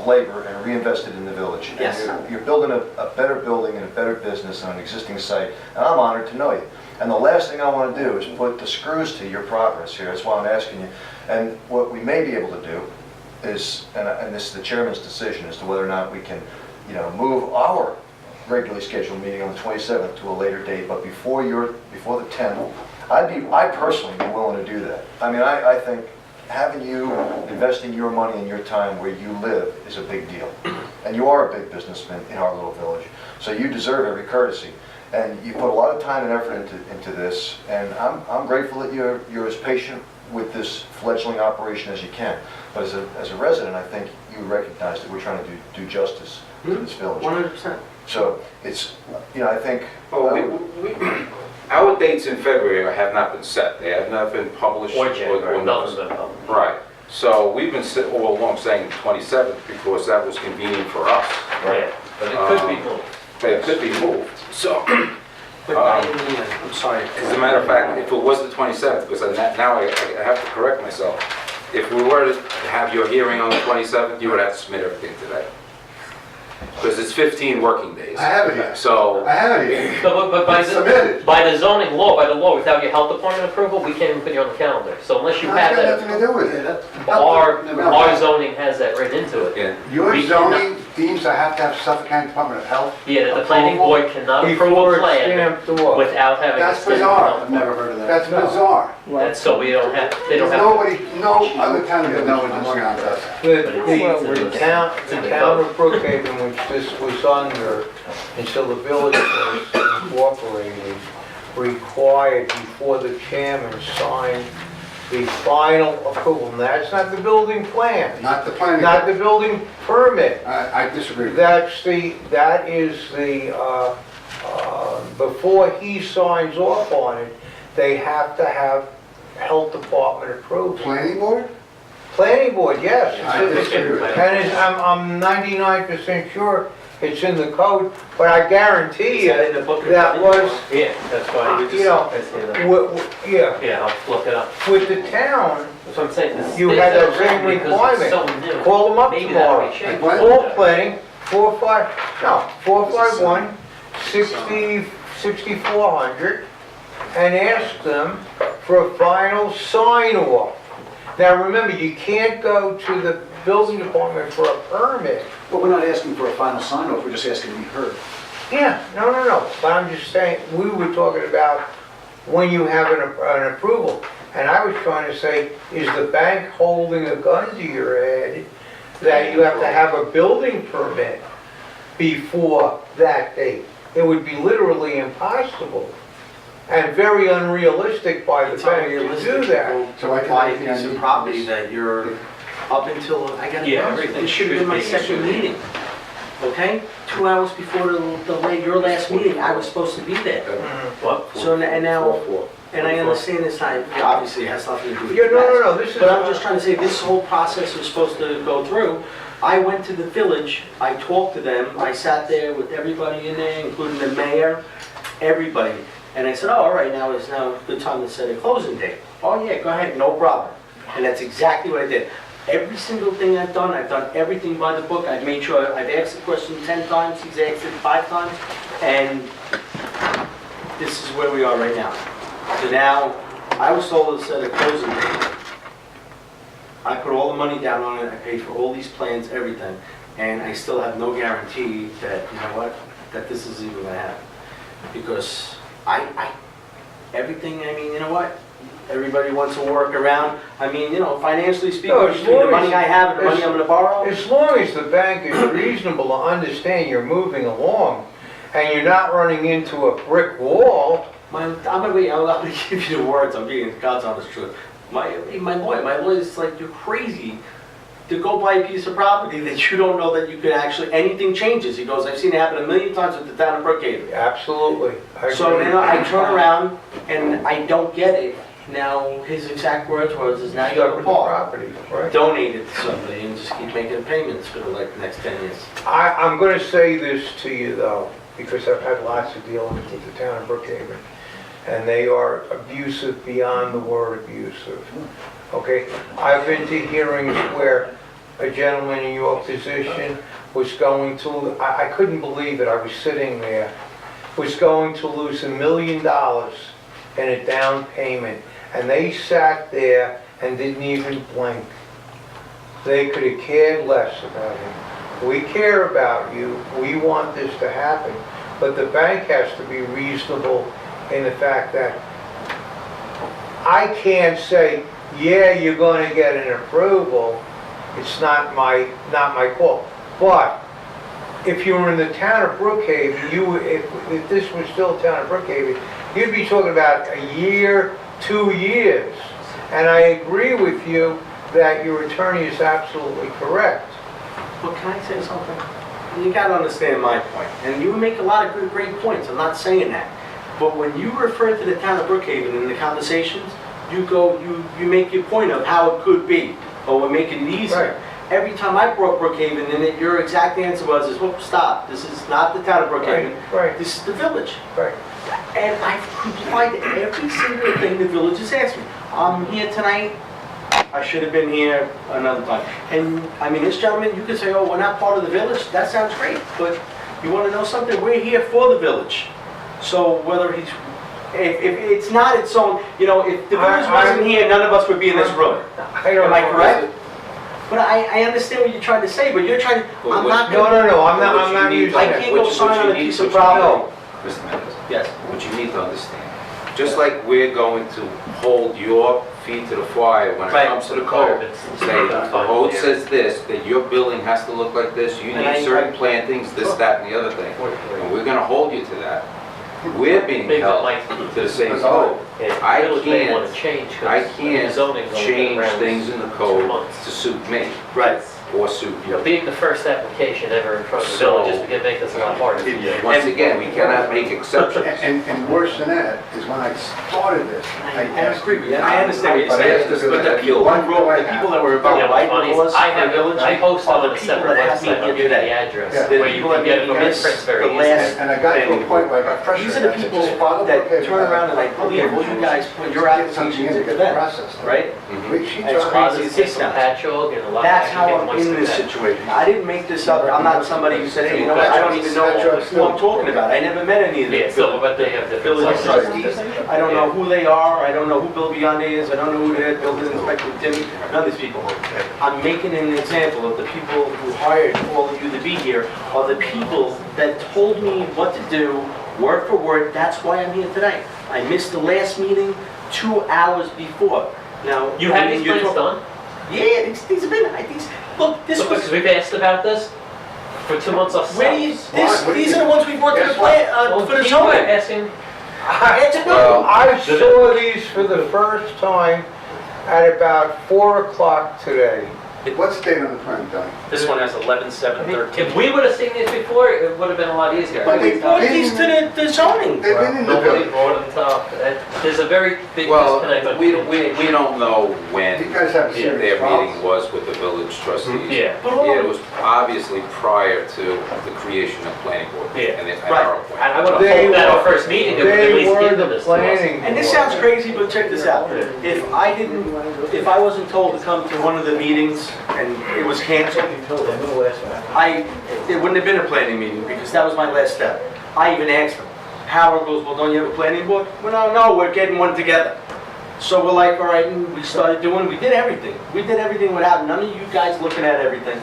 labor and reinvest it in the village. And Yes. You're building a better building and a better business on an existing site, and I'm honored to know you. And the last thing I want to do is put the screws to your progress here. That's why I'm asking you. And what we may be able to do is, and this is the chairman's decision as to whether or not we can, move our regularly scheduled meeting on the 27th to a later date, but before the 10th, I personally be willing to do that. I mean, I think having you investing your money and your time where you live is a big deal. And you are a big businessman in our little village, so you deserve every courtesy. And you put a lot of time and effort into this, and I'm grateful that you're as patient with this fledgling operation as you can. But as a resident, I think you recognize that we're trying to do justice to this village. 100%. So it's, I think. Our dates in February have not been set. They have not been published. Or January, or nothing's been published. Right. So we've been all along saying the 27th because that was convenient for us. Yeah, but it could be moved. But it could be moved. So, But I'm sorry. as a matter of fact, if it was the 27th, because now I have to correct myself. If we were to have your hearing on the 27th, you would have to submit everything today. because it's 15 working days. I have it here. So, I have it here. But It's submitted. by the zoning law, by the law, without your health department approval, we can't even put you on the calendar. So unless you have That's got nothing that, to do with it. our zoning has that written into it. yeah. Your We zoning deems I have to have Suffolk County Department of Health. Yeah, that the planning approval. board cannot approve Before a it's plan stamped off. without having a That's stamped bizarre. health I've never heard of that. That's bizarre. That's so we don't have, they don't have. Nobody, no other town in the Northern does that. The town of Brookhaven, which this was under, until the village was incorporated, required before the chairman signed the final approval. Now, that's not the building plan, Not the planning. not the building permit. I disagree. That is before he signs off on it, they have to have health department approval. Planning board? Planning board, yes. I disagree with that. And I'm 99% sure it's in the code, but I guarantee you, Is that in the book? that was, Yeah, that's why we just, You know, that's the other. yeah, Yeah, I'll look it up. with the town, That's what I'm saying. This You is had that so same written because it's so new. call them up Maybe that'll tomorrow. be changed. What? Full planning, 451, 6400, and ask them for a final sign off. Now, remember, you can't go to the building department for a permit. But we're not asking for a final sign off, we're just asking to be heard. Yeah, no, but I'm just saying, we were talking about when you have an approval. And I was trying to say, is the bank holding a gun to your head that you have to have a building permit before that date? It would be literally impossible and very unrealistic by the It's bank to unrealistic. do that. So I can- Buy a piece of property that you're, up until, I gotta be Yeah, honest, everything it should have been my should be- second meeting. Okay? 2 hours before your last meeting, I was supposed to be there. What? So, and now, and I understand this time, yeah, obviously it has nothing to do with Yeah, you guys. no, this is. But I'm just trying to say, this whole process was supposed to go through. I went to the village, I talked to them, I sat there with everybody in there, including the mayor, everybody. And I said, oh, all right, now is now a good time to set a closing date. Oh, yeah, go ahead, no problem. And that's exactly what I did. Every single thing I've done everything by the book. I've made sure, I've asked the question 10 times, he's asked it 5 times, and this is where we are right now. So now, I was told to set a closing date. I put all the money down on it, I paid for all these plans, everything, and I still have no guarantee that, you know what, that this is even gonna happen. Because everything, I mean, you know what? Everybody wants to work around, I mean, you know, financially speaking, No, as between the long money as- I have and the money I'm gonna borrow. As long as the bank is reasonable to understand you're moving along and you're not running into a brick wall, I'm gonna give you the words, I'm being God's honest truth. My lawyer's like, you're crazy to go buy a piece of property that you don't know that you could actually, anything changes. He goes, I've seen it happen a million times with the town of Brookhaven. absolutely. I So agree. then I turn around and I don't get it. Now, his exact words is now you Stuck have with a the park. property, right? Donate it to somebody and just keep making payments for like the next 10 years. I'm gonna say this to you though, because I've had lots of dealings with the town of Brookhaven, and they are abusive beyond the word abusive. Okay, I've been to hearings where a gentleman in your position was going to, I couldn't believe it, I was sitting there, was going to lose $1 million in a down payment, and they sat there and didn't even blink. They could have cared less about him. We care about you, we want this to happen, but the bank has to be reasonable in the fact that I can't say, yeah, you're gonna get an approval, it's not my call. But if you were in the town of Brookhaven, if this was still town of Brookhaven, you'd be talking about a year, 2 years. And I agree with you that your attorney is absolutely correct. But can I say something? You gotta understand my point, and you make a lot of good, great points, I'm not saying that. But when you refer to the town of Brookhaven in the conversations, you make your point of how it could be, or we're making it easier. Right. Every time I brought Brookhaven in it, your exact answer was, whoop, stop, this is not the town of Brookhaven, Right, this is the village. right. And I've complied to every single thing the village has asked me. I'm here tonight, I should have been here another time. And, I mean, this gentleman, you could say, oh, we're not part of the village, that sounds great, but you wanna know something? We're here for the village. So whether he's, if it's not its own, you know, if the village wasn't here, none of us would be in this room. Am I correct? But I understand what you're trying to say, but you're trying to, I'm not gonna. No, I'm not using I that. can't go sign on a piece of property. Mr. Mendes, Yes. what you need to understand, just like we're going to hold your feet to the fire when it Right. comes to the code, say, the code says this, that your building has to look like this, you And I- need certain plantings, this, that, and the other thing. And we're gonna hold you to that. We're being Maybe that held might- to the same code. I The village may can't- wanna change, I 'cause can't zoning's only been change around things in the 2 code months. to suit me Right. or suit You know, you. being the first application ever in front of the So- village is gonna make this a lot harder for you. Once again, we cannot make exceptions. And worse than that is when I started this, I asked. agree with you, and I understand what you're But I saying, asked but them the that people one who wrote, I the have. people that were Yeah, about what's right funny is laws I for have, village I posted are on the a people separate that have me website, I'll here give you the today. address, Yeah. The where you people can that get it from missed prints very the easily. last- And I got to a point where I got These frustrated. are the I said, people just follow the that okay, turn around and I believe all you guys put your applications into them, right? She That's tried. crazy. Causes take some patchogue and a lot of That's how actually I'm get in moist this to that. situation. I didn't make this up. I'm not somebody who said, hey, you know what, I don't even know who I'm talking about. I never met any of Yeah, the so, but they have different village licenses. trustees. I don't know who they are. I don't know who Bill Beyond is. I don't know who the building inspector Timmy, none of these people. I'm making an example of the people who hired all of you to be here are the people that told me what to do, word for word. That's why I'm here today. I missed the last meeting 2 hours before. Now, You had I mean, these you're plans talking- done? Yeah, these have been, look, this Look, was, because we've asked about this for 2 months ourselves. where do you, these are the ones we brought to the Guess plant, Well, for the people are zoning. asking, I saw these for the first time at about 4 o'clock today. What's the date on the plan, Donnie? This one has 11/7/13. if we would have seen these before, it would have been a lot easier. But We brought these to the zoning. They've been in the Nobody village. brought them up. There's a very big Well, disconnect. we don't know You when guys have a Yeah, serious their problem. meeting was with the village trustees. Yeah. It was obviously prior to the creation of planning board. Yeah. And Right. our And appointment. I would have They hoped that our were- first meeting, they would have at They least were given the this to us. planning. And this sounds crazy, but check this out. If I wasn't told to come to one of the meetings and it was canceled, it wouldn't have been a planning meeting because that was my last step. I even asked them. Howard goes, well, don't you have a planning board? Well, no, we're getting one together. So we're like, all right, and we started doing, we did everything. We did everything without none of you guys looking at everything.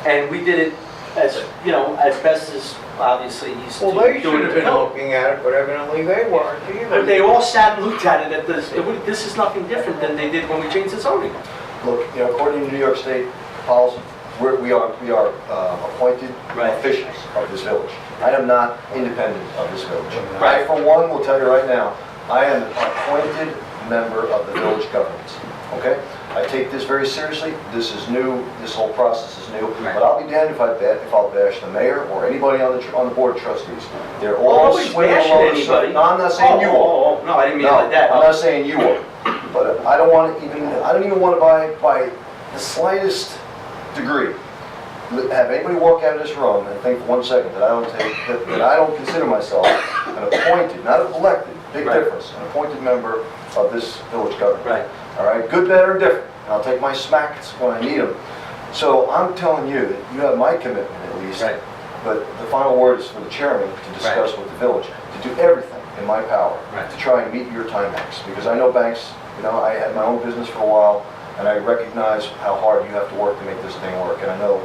And we did it as, you know, as best as obviously he's Well, they doing should it. have been looking at it, but evidently they weren't But either. they all sat and looked at it at this, this is nothing different than they did when we changed the zoning. Look, you know, according to New York State policy, we are appointed Right. officials of this village. I am not independent of this village. I, Right. for one, will tell you right now, I am an appointed member of the village government, okay? I take this very seriously. This is new, this whole process is new. But I'll be damned if I'll bash the mayor or anybody on the board of trustees. They're all Nobody's swimming bashing along the anybody. surface. No, I'm not saying you are. No, I didn't mean it No, like that. I'm not saying you are, but I don't even want to by the slightest degree have anybody walk out of this room and think for 1 second that I don't consider myself an appointed, not an elected, big Right. difference, an appointed member of this village government. Right. All right, good, better, and different. And I'll take my smacks when I need them. So I'm telling you that you have my commitment at least. Right. But the final word is for the chairman to discuss with the village, to do everything in my power Right. to try and meet your timelines. Because I know banks, you know, I had my own business for a while, and I recognize how hard you have to work to make this thing work. And I know,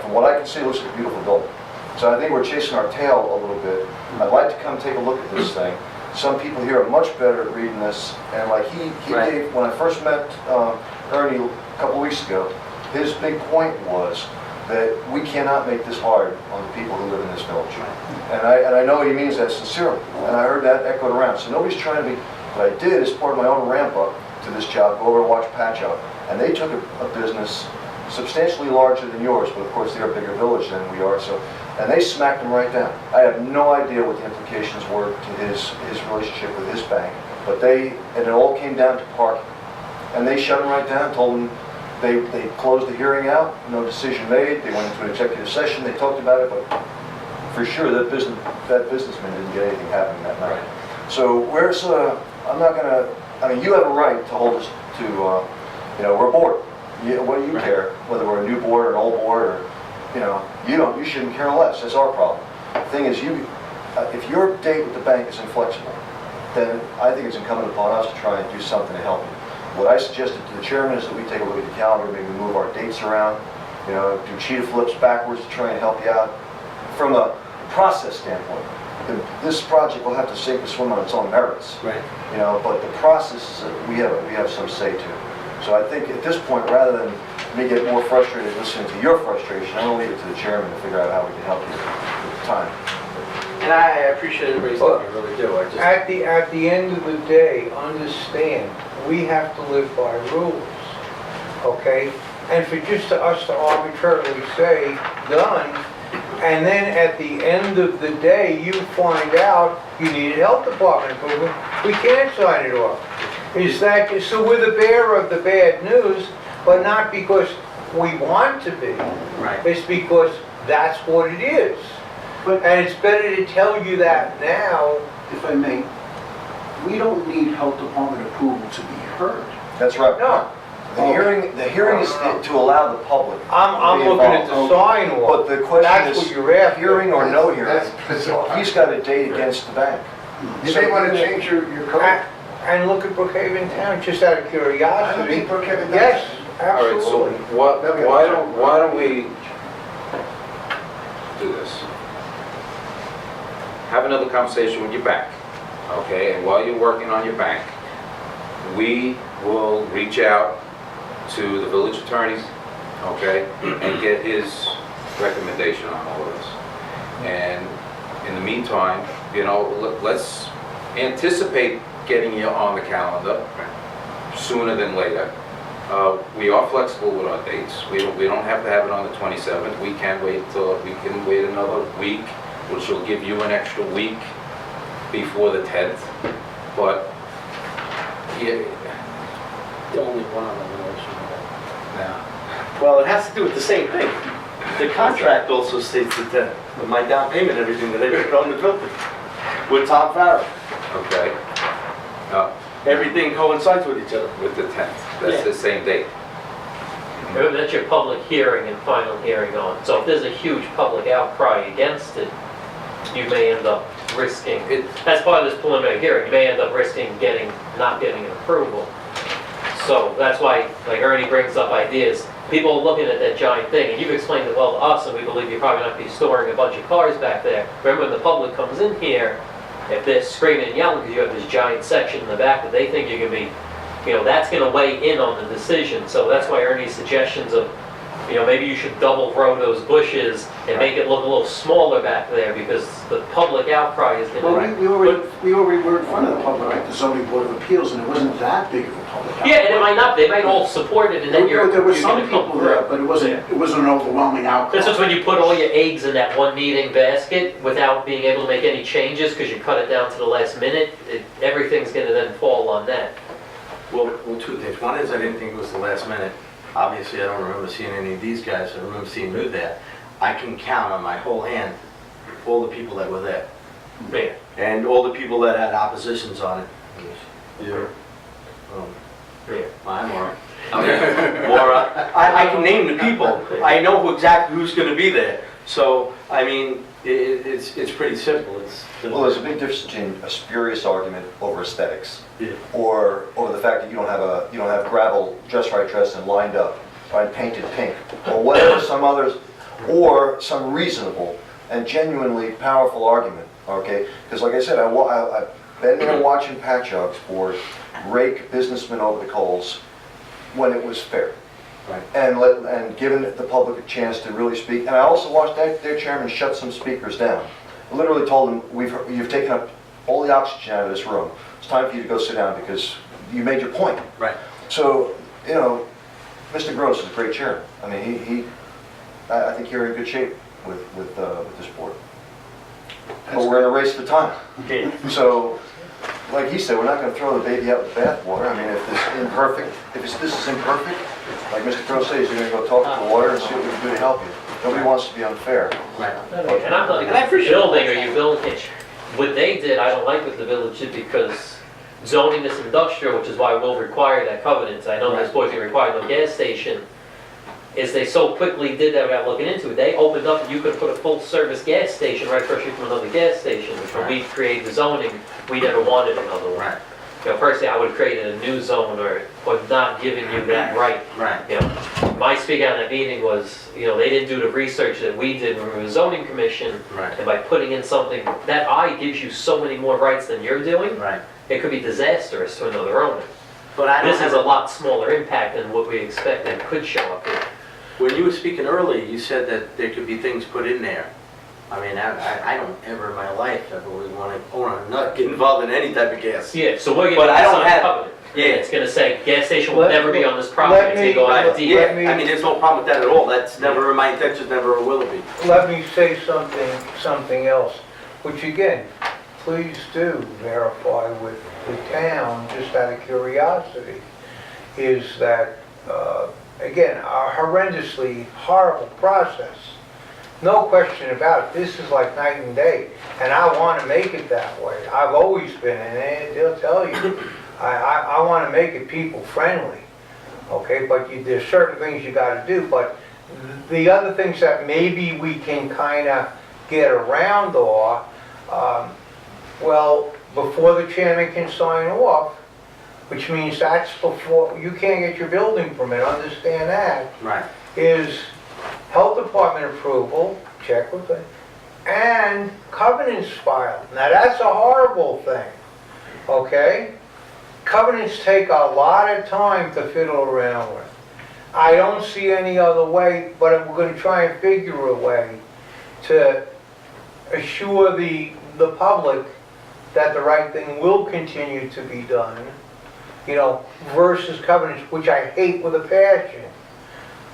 from what I can see, it looks like a beautiful building. So I think we're chasing our tail a little bit. I'd like to come take a look at this thing. Some people here are much better at reading this, and like he Right. gave, when I first met Ernie a couple weeks ago, his big point was that we cannot make this hard on the people who live in this village. And I know he means that sincerely, and I heard that echoed around. So nobody's trying to be, what I did as part of my own ramp up to this job, go over and watch Patch Out, and they took a business substantially larger than yours, but of course they're a bigger village than we are, so, and they smacked him right down. I have no idea what the implications were to his relationship with his bank, but and it all came down to parking. And they shut him right down, told him they closed the hearing out, no decision made, they went into an executive session, they talked about it, but for sure that businessman didn't get anything happening that night. So I'm not gonna, I mean, you have a right to hold us to You know, we're a board. What do you care, whether we're a new board or an old board, or, you shouldn't care less. That's our problem. The thing is, if your date with the bank is inflexible, then I think it's incumbent upon us to try and do something to help you. What I suggested to the chairman is that we take a look at the calendar, maybe move our dates around, do cheetah flips backwards to try and help you out. From a process standpoint, this project will have to sink or swim on its own merits. Right. But the process, we have some say to. So I think at this point, rather than me get more frustrated listening to your frustration, I'm going to leave it to the chairman to figure out how we can help you with the time. And I appreciate everybody's time, I really do. At the end of the day, understand, we have to live by rules, okay? And for just us to arbitrarily say, done, and then at the end of the day, you find out you need a health department improvement, we can't sign it off. So we're the bearer of the bad news, but not because we want to be. Right. It's because that's what it is. And it's better to tell you that now. If I may, we don't need health department approval to be heard. That's right. No. The hearing is to allow the public. I'm to be looking at the involved. sign off. But the question That's is, what you're after. hearing or no hearing, That's bizarre. he's got a date against the bank. You may want to change your code. And look at Brookhaven Town, just out of I don't curiosity. think Brookhaven does. Yes, All right, so absolutely. why don't we do this? Have another conversation with your bank, okay? And while you're working on your bank, we will reach out to the village attorneys, okay? And get his recommendation on all of this. And in the meantime, let's anticipate getting you on the calendar sooner than later. We are flexible with our dates. We don't have to have it on the 27th. We can wait another week, which will give you an extra week before the 10th. But yeah, The only one on the relation. now Well, it has to do with the same thing. The contract also states that my down payment, everything that I put on the building with Tom Farrell. okay. Everything coincides with each other. With the 10th. That's the same date. Remember, that's your public hearing and final hearing on. So if there's a huge public outcry against it, you may end up risking, as part of this preliminary hearing, you may end up risking not getting an approval. So that's why, like Ernie brings up ideas, people are looking at that giant thing, and you've explained it well to us, and we believe you're probably not going to be storing a bunch of cars back there. Remember, when the public comes in here, if they're screaming and yelling because you have this giant section in the back that they think you're going to be, that's going to weigh in on the decision. So that's why Ernie's suggestions of, maybe you should double row those bushes and make it look a little smaller back there, because the public outcry is going Well, to... we already were in front of the public, right, the zoning board of appeals, and it wasn't that big of a public. Yeah, and it might not, they might all support it, and then There were you're some going to come people there, through. but it wasn't an overwhelming outcry. This is when you put all your eggs in that one meeting basket without being able to make any changes because you cut it down to the last minute. Everything's going to then fall on that. Well, two things. One is I didn't think it was the last minute. Obviously, I don't remember seeing any of these guys. I remember seeing you there. I can count on my whole hand all the people that were there. Yeah. And all the people that had oppositions on it. Yeah. Yeah. I'm Maura. Maura. I can name the people. I know exactly who's going to be there. So, I mean, it's pretty simple. Well, there's a big difference between a spurious argument over aesthetics, Yeah. or over the fact that you don't have gravel just right dressed and lined up, right, painted pink, or whatever some others, or some reasonable and genuinely powerful argument. Okay, because like I said, I've been there watching Patchogue's board rake businessmen over the coals when it was fair. Right. And given the public a chance to really speak. And I also watched their chairman shut some speakers down. I literally told them, you've taken up all the oxygen out of this room. It's time for you to go sit down because you made your point. Right. So, Mr. Gross is a great chairman. I mean, I think you're in good shape with this board. But we're in a race for time. Okay. So, like he said, we're not going to throw the baby out with the bathwater. I mean, if this is imperfect, like Mr. Crow says, you're going to go talk to the lawyer and see what we can do to help you. Nobody wants to be unfair. Right. And I'm not, And I appreciate building, or you building, what they did, I don't like what the village did, because zoning this industrial, which is why we'll require that covenant. I know this boys require no gas station, is they so quickly did that without looking into it. They opened up and you could put a full-service gas station right across the street from another gas station, which when we created the zoning, we never wanted another one. Right, You know, personally, I would have created a new zone or not giving you that right. right. You know, my speak on that meeting was, you know, they didn't do the research that we did when we were the zoning commission. Right. And by putting in something, that I gives you so many more rights than you're doing, Right. it could be disastrous to another owner. But I don't This have has a lot smaller impact than what we expect that could show up here. When you were speaking earlier, you said that there could be things put in there. I mean, I don't ever in my life ever really want to not get involved in any type of gas. Yeah, so we're But gonna I don't sign a have- covenant. Yeah. It's gonna say, gas station will Let- never be on this property, let it's me- gonna go out let- of deed. let me- I mean, there's no problem with that at all. That's never, my intention never will be. Let me say something else, which again, please do verify with the town, just out of curiosity, is that, again, a horrendously horrible process. No question about it. This is like night and day, and I want to make it that way. I've always been, and they'll tell you, I want to make it people friendly, okay? But there's certain things you got to do. But the other things that maybe we can kind of get around are, well, before the chairman can sign off, which means that's before, you can't get your building permit, understand that, Right. is health department approval, check with it, and covenants filed. Now, that's a horrible thing, okay? Covenants take a lot of time to fiddle around with. I don't see any other way, but we're gonna try and figure a way to assure the public that the right thing will continue to be done, you know, versus covenants, which I hate with a passion,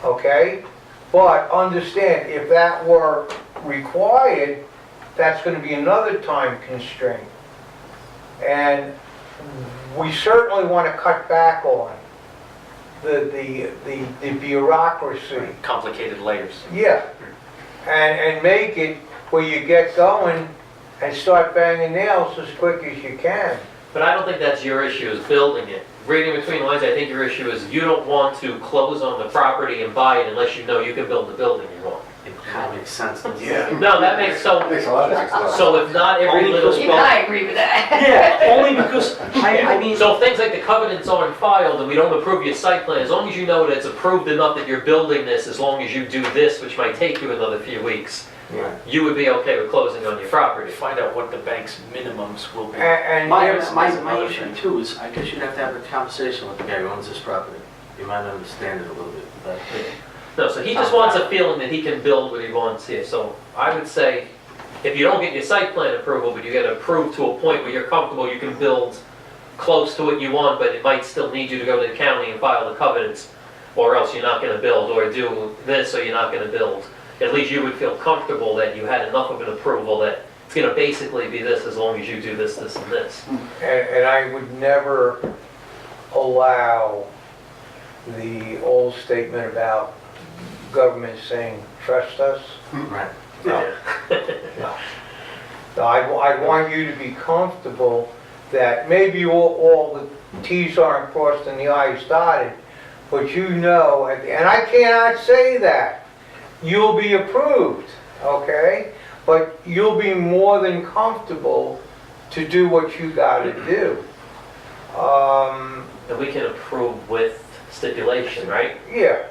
okay? But understand, if that were required, that's gonna be another time constraint. And we certainly wanna cut back on the bureaucracy. Complicated layers. Yeah, and make it where you get going and start banging nails as quick as you can. But I don't think that's your issue, is building it. Reading between the lines, I think your issue is you don't want to close on the property and buy it unless you know you can build the building you want. It kind of makes sense. doesn't it? Yeah. No, that makes Makes a lot of sense. so if not every Only little, because- Even I agree with that. Yeah, only because, I mean, so if things like the covenants aren't filed and we don't approve your site plan, as long as you know that it's approved enough that you're building this, as long as you do this, which might take you another few weeks, you would be okay with closing on your property. Find out what the bank's minimums will be. And my if- issue too is, I guess you'd have to have a conversation with the guy who owns this property. You might understand it a little bit, but. No, so he just wants a feeling that he can build what he wants here. So I would say, if you don't get your site plan approval, but you get approved to a point where you're comfortable, you can build close to what you want, but it might still need you to go to the county and file the covenants, or else you're not gonna build, or do this, or you're not gonna build. At least you would feel comfortable that you had enough of an approval that it's gonna basically be this as long as you do this, this, and this. And I would never allow the old statement about government saying, trust us. Right. No. No, I want you to be comfortable that maybe all the Ts aren't crossed and the Is dotted, but you know, and I cannot say that. You'll be approved, okay? But you'll be more than comfortable to do what you gotta do. And we can approve with stipulation, right? Yeah.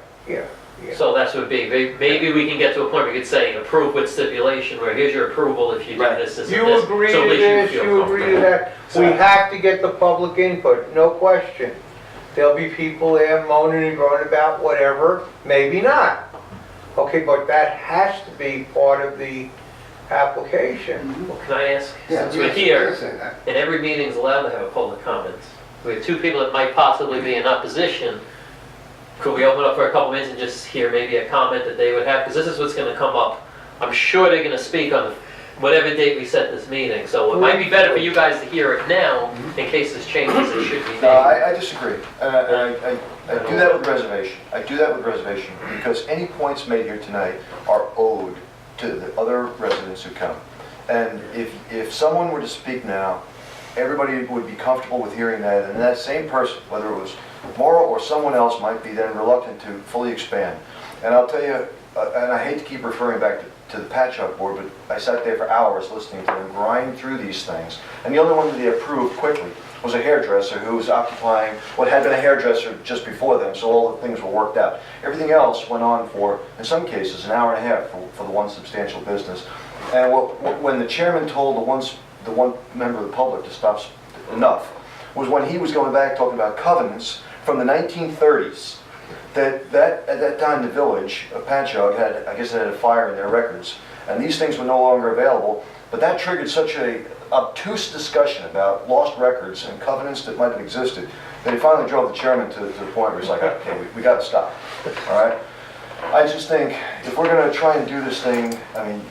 So that's what would be, maybe we can get to a point where we could say, approve with stipulation, where here's your approval if you do Right. this, this, and You this. agree So at to least this, feel you agree to comfortable. that. We have to get the public input, no question. There'll be people there moaning and groaning about whatever, maybe not. Okay, but that has to be part of the application. Well, can I ask, Yeah, since we're yes, here, yes, say that. and every meeting's allowed to have a public comments, we have two people that might possibly be in opposition, could we open up for a couple minutes and just hear maybe a comment that they would have? Because this is what's gonna come up. I'm sure they're gonna speak on whatever date we set this meeting, so it might be better for you guys to hear it now, in case this changes, it should be No, made. I disagree. And I do that with reservation. I do that with reservation because any points made here tonight are owed to the other residents who come. And if someone were to speak now everybody would be comfortable with hearing that, and that same person, whether it was Maura or someone else, might be then reluctant to fully expand. And I'll tell you, and I hate to keep referring back to the Patchogue board, but I sat there for hours listening to them grind through these things. And the only one that they approved quickly was a hairdresser who was occupying what had been a hairdresser just before them, so all the things were worked out. Everything else went on for, in some cases, an hour and a half for the one substantial business. And when the chairman told the one member of the public to stop enough, was when he was going back talking about covenants from the 1930s. At that time the village of Patchogue had, I guess they had a fire in their records, and these things were no longer available, but that triggered such a obtuse discussion about lost records and covenants that might have existed that he finally drove the chairman to the point where he's like, okay, we got to stop, all right? I just think if we're going to try and do this thing, I mean,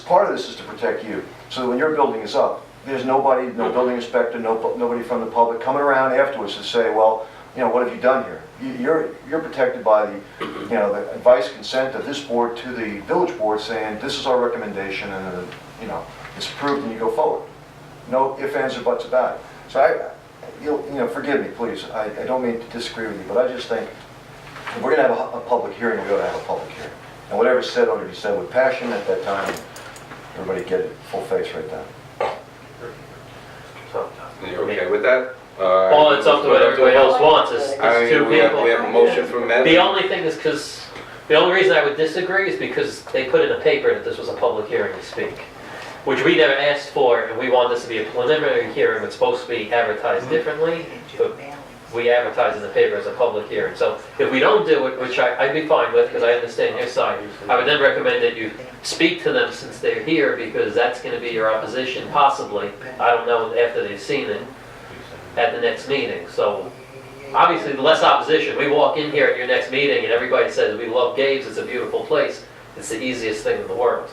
part of this is to protect you, so that when your building is up, there's nobody, no building inspector, nobody from the public coming around afterwards to say, well, you know, what have you done here? You're protected by the, you know, the advice, consent of this board to the village board saying, this is our recommendation, and, you know, it's approved and you go forward. No ifs, ands, or buts about it. So you know, forgive me, please. I don't mean to disagree with you, but I just think if we're going to have a public hearing, we ought to have a public hearing. And whatever's said ought to be said with passion at that time. Everybody get it full face right then. So, You're okay with that? well, it's up to what everybody else wants, it's two We have people. a motion from Ed. The only thing is because, the only reason I would disagree is because they put in the paper that this was a public hearing to speak, which we never asked for, and we wanted this to be a preliminary hearing, it's supposed to be advertised differently, but we advertise in the paper as a public hearing. So if we don't do it, which I'd be fine with, because I understand your side, I would then recommend that you speak to them since they're here, because that's going to be your opposition, possibly. I don't know after they've seen it at the next meeting. So obviously, the less opposition. We walk in here at your next meeting and everybody says, we love Gabe's, it's a beautiful place. It's the easiest thing in the world.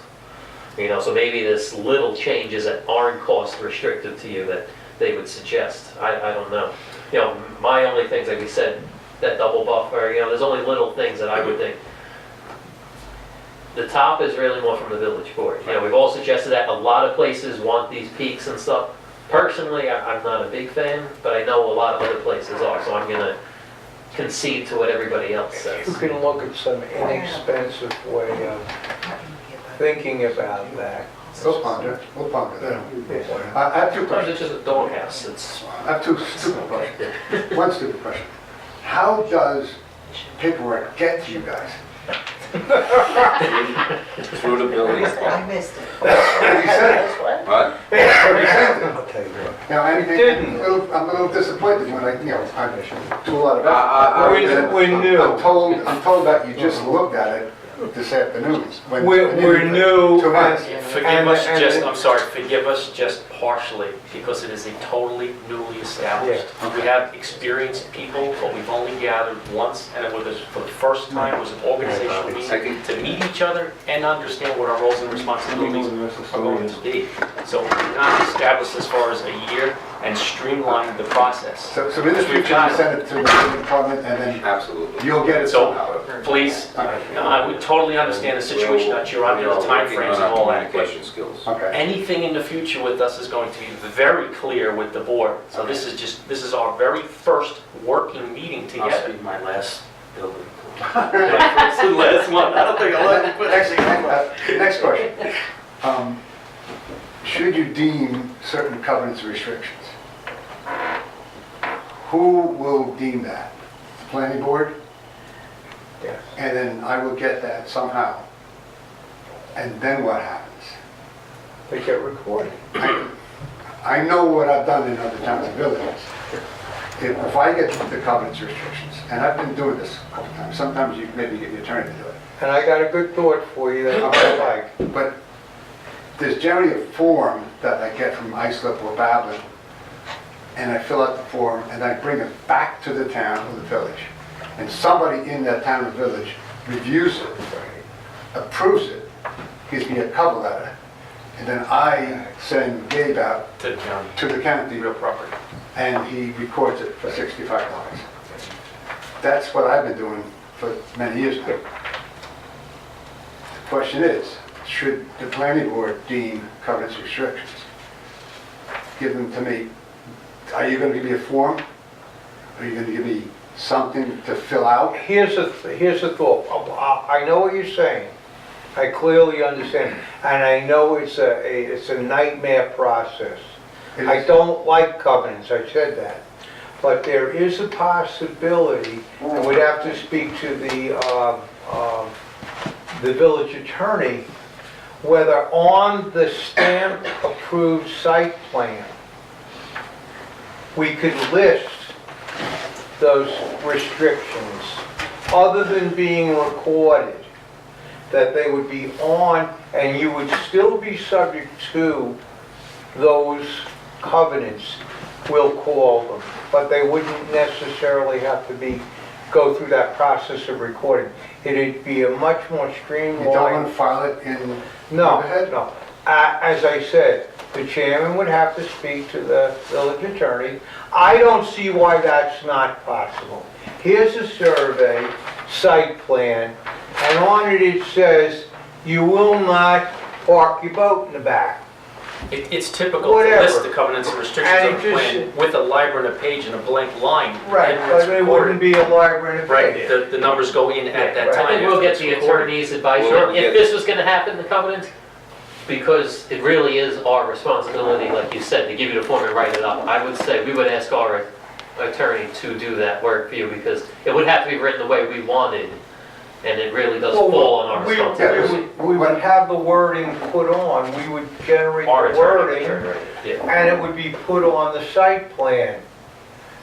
You know, so maybe there's little changes that aren't cost restrictive to you that they would suggest. I don't know. You know, my only things, like we said, that double buffer, you know, there's only little things that I would think. The top is really more from the village board. You know, we've all suggested that. A lot of places want these peaks and stuff. Personally, I'm not a big fan, but I know a lot of other places are, so I'm gonna concede to what everybody else says. You can look at some inexpensive way of thinking about that. We'll ponder that. Yes. I have two Sometimes questions. it's just a doghouse, it's... I have two stupid questions. One stupid question. How does paperwork get to you guys? Through the building I department. missed it. You said it. What? You said it. I'll tell you what. Now, anything, I'm a little disappointed when I do a lot of effort. We're new. I'm told that you just looked at it this afternoon. when- We're new. 2 months. Forgive us just, I'm sorry, forgive us just partially, because it is a totally newly established. We have experienced people, but we've only gathered once, and it was for the first time, it was an organizational meeting to meet each other and understand what our roles and responsibilities are going to be. So we've not established as far as a year and streamlined the process. So in the future, you send it to the building department and then Absolutely. you'll get it So, somehow. please, I would totally understand the situation that you're under, the timeframes and all that, but Communication skills. Okay. anything in the future with us is going to be very clear with the board. So this is our very first working meeting I'll together. speak my last building. It's the last one. I don't think I'll let you put Actually, next question. Should you deem certain covenants or restrictions? Who will deem that? The planning board? Yes. And then I will get that somehow. And then what happens? They get recorded. I know what I've done in other towns and villages. If I get the covenants restrictions, and I've been doing this a couple times, sometimes you maybe get the attorney to do it. And I got a good thought for you that I like. But there's generally a form that I get from Islip or Babbitt, and I fill out the form, and I bring it back to the town or the village. And somebody in that town or village reviews it, approves it, gives me a cover letter, and then I send Gabe out To the county, to the county, real property. and he records it for $65. That's what I've been doing for many years now. The question is, should the planning board deem covenants restrictions? give them to me, are you gonna give me a form? Are you gonna give me something to fill out? Here's a thought. I know what you're saying. I clearly understand. And I know it's a nightmare process. I don't like covenants, I said that. But there is a possibility, and we'd have to speak to the village attorney, whether on the stamped approved site plan, we could list those restrictions, other than being recorded, that they would be on, and you would still be subject to those covenants, we'll call them, but they wouldn't necessarily have to go through that process of recording. It'd be a much more You streamlined. don't wanna file it in No, Riverhead? no. As I said, the chairman would have to speak to the village attorney. I don't see why that's not possible. Here's a survey, site plan, and on it says, you will not park your boat in the back. It's typical to Whatever. list the covenants and restrictions And on the it plan with a library and a page and a blank line. Right, And but it's it recorded. wouldn't be a library and a Right, page. the numbers go in at that Right. time. I think we'll after get it's the recorded. attorney's advice, We'll if get- this was gonna happen, the covenant, because it really is our responsibility, like you said, to give you the form and write it up. I would say we would ask our attorney to do that work for you, because it would have to be written the way we wanted, and it really does Well, fall on our we- responsibility. We would have the wording put on, we would generate Our the attorney, wording, yeah. and it would be put on the site plan.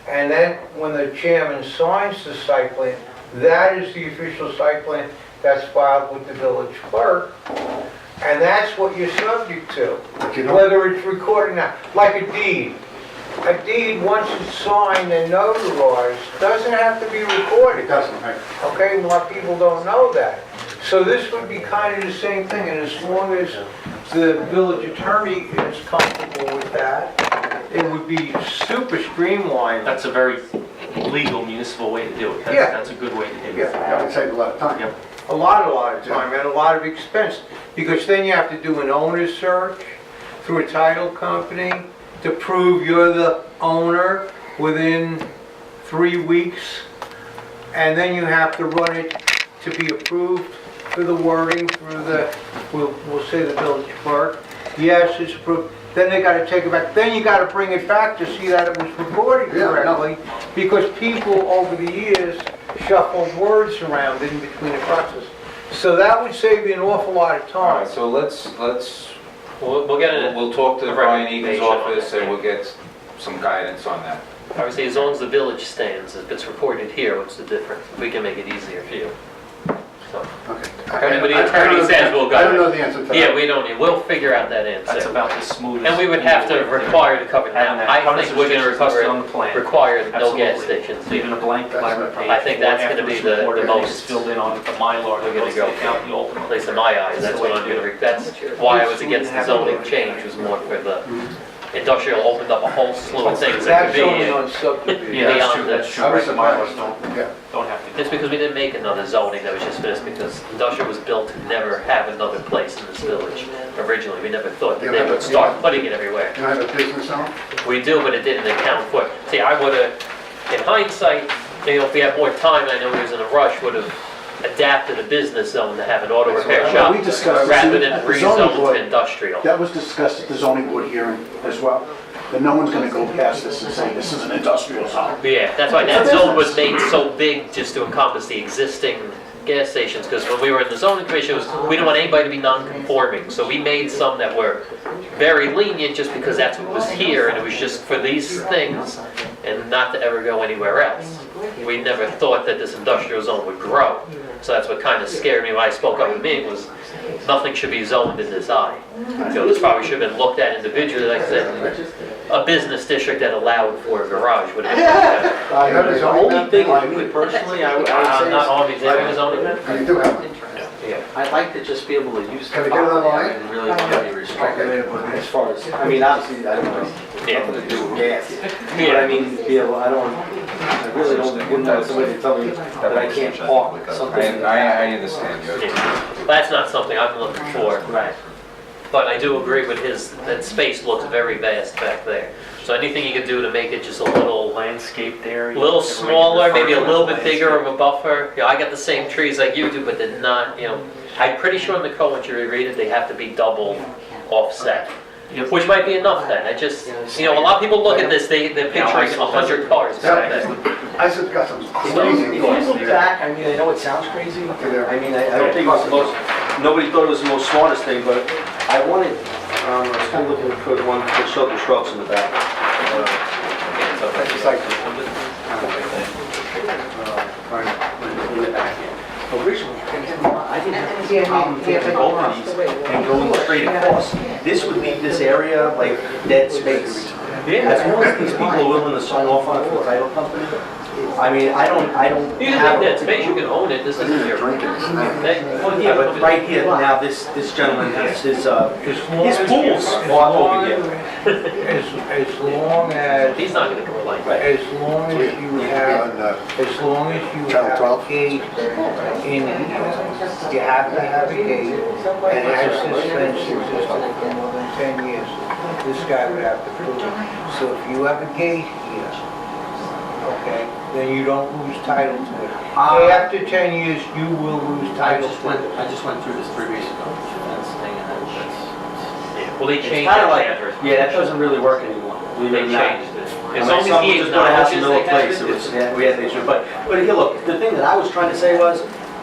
And then, when the chairman signs the site plan, that is the official site plan that's filed with the village clerk, and that's what you're subject to, But you don't, whether it's recorded now, like a deed. A deed, once it's signed and notarized, doesn't have to be recorded. it doesn't, right? Okay, a lot of people don't know that. So this would be kind of the same thing, and as long as the village attorney is comfortable with that, it would be super streamlined. That's a very legal municipal way to do it. Yeah. That's a good way to do Yeah. it. That would save a lot of time. Yep. A lot of time and a lot of expense, because then you have to do an owner's search through a title company to prove you're the owner within 3 weeks, and then you have to run it to be approved for the wording through the, we'll say the village clerk. Yes, it's approved. Then they gotta take it back. Then you gotta bring it back to see that it was recorded Yeah, I know. correctly, because people over the years shuffled words around in between the process. So that would save you an awful lot of All right, time. so let's, We'll get it. we'll talk to a Brian Egan's recommendation on office that, and yeah. we'll get some guidance on that. Obviously, as long as the village stands, if it's recorded here, what's the difference? We can make it easier for you. So, Okay. Whatever the I don't attorney know- says, we'll go. I don't know the answer to that. yeah, we don't need, we'll figure out that That's answer. about the smoothest. And we would have to require to cover Having that. that I covenants think we're gonna restrictions listed recover on the plan. require no gas Absolutely. stations. Leaving a blank That's library right. page. I think that's gonna be the After it's most- It's filled in on the Mylar, We're that gonna goes to go the county at ultimately. least in my eyes, that's what I'm gonna, that's why I was against the zoning change, was more for the industrial opened up a whole slew of things that That's could only be. on subdivision. Yeah, that's Beyond true, this. that's true. I was Right, the Mylars surprised. Yeah. don't have to. It's because we didn't make another zoning that was just finished, because industrial was built to never have another place in this village. Originally, we never thought that You they have a- would start putting it everywhere. You have a business zone? We do, but it didn't account for it. See, I would've, in hindsight, you know, if we had more time, I know we was in a rush, would've adapted a business zone to have an auto repair Well, shop we discussed this rather in- than at the zoning rezone board. to industrial. That was discussed at the zoning board hearing as well, that no one's gonna go past this and say, this is an industrial zone. Yeah, that's why that It's a zone was business. made so big just to encompass the existing gas stations, because when we were in the zoning commission, we didn't want anybody to be non-conforming, so we made some that were very lenient just because that's what was here, and it was just for these things, and not to ever go anywhere else. We never thought that this industrial zone would grow, so that's what kind of scared me when I spoke up in the meeting, was nothing should be zoned in this eye. You know, this probably should have been looked at individually, like I said, a business district that allowed for a garage would have been better. You have a The zoning only map? thing, me personally, I would Not say all these areas zoning map? You do have one. Yeah. I'd like to just be able to use the Can we get it property online? and really not be restricted. As far as, I mean, obviously, I don't know, nothing to do with gas. But I mean, be able, I really don't, wouldn't want somebody to tell me that I can't park something. I understand. Yeah. That's not something I'm looking for. Right. But I do agree with that space looks very vast back there. So anything you could do to make it just a little Landscaped area. little smaller, maybe a little bit bigger of a buffer. I got the same trees like you do, but they're not, I'm pretty sure in the code, once you read it, they have to be double offset. Which might be enough then. I just, a lot of people look at this, they're picturing 100 cars back there. I just got some If crazy you thoughts. look back, I mean, I know it sounds crazy. I mean, I don't think it was the most, nobody thought it was the most smartest thing, but I wanted, I was kind of looking for the one that showed the shrubs in the back. That's just like, In the back, yeah. Originally, I didn't have a problem taking both of these and going straight across. This would leave this area like dead space. As long as these people are willing to sign off on it for the title company, I mean, I don't You can have. make that space, you can own it, this isn't your thing. Well, yeah, but right here, now this gentleman has his pool's all over here. As long as, He's not gonna complain. as long as you have, as long as you Channel have 12. a gate in here, you have to have a gate, and as this fence existed for more than 10 years, this guy would have to prove it. So if you have a gate here, okay, then you don't lose title to it. After 10 years, you will lose title to it. I just went through this 3 weeks ago, that's the thing, and that's. Well, they It's changed kind that of like, address. yeah, that doesn't really work anymore. Believe it They or not. changed it. And As my long as son he just bought a house in acknowledges Miller they have Place, it, it was, yeah, we had the issue, but here, look, the thing that I was trying to say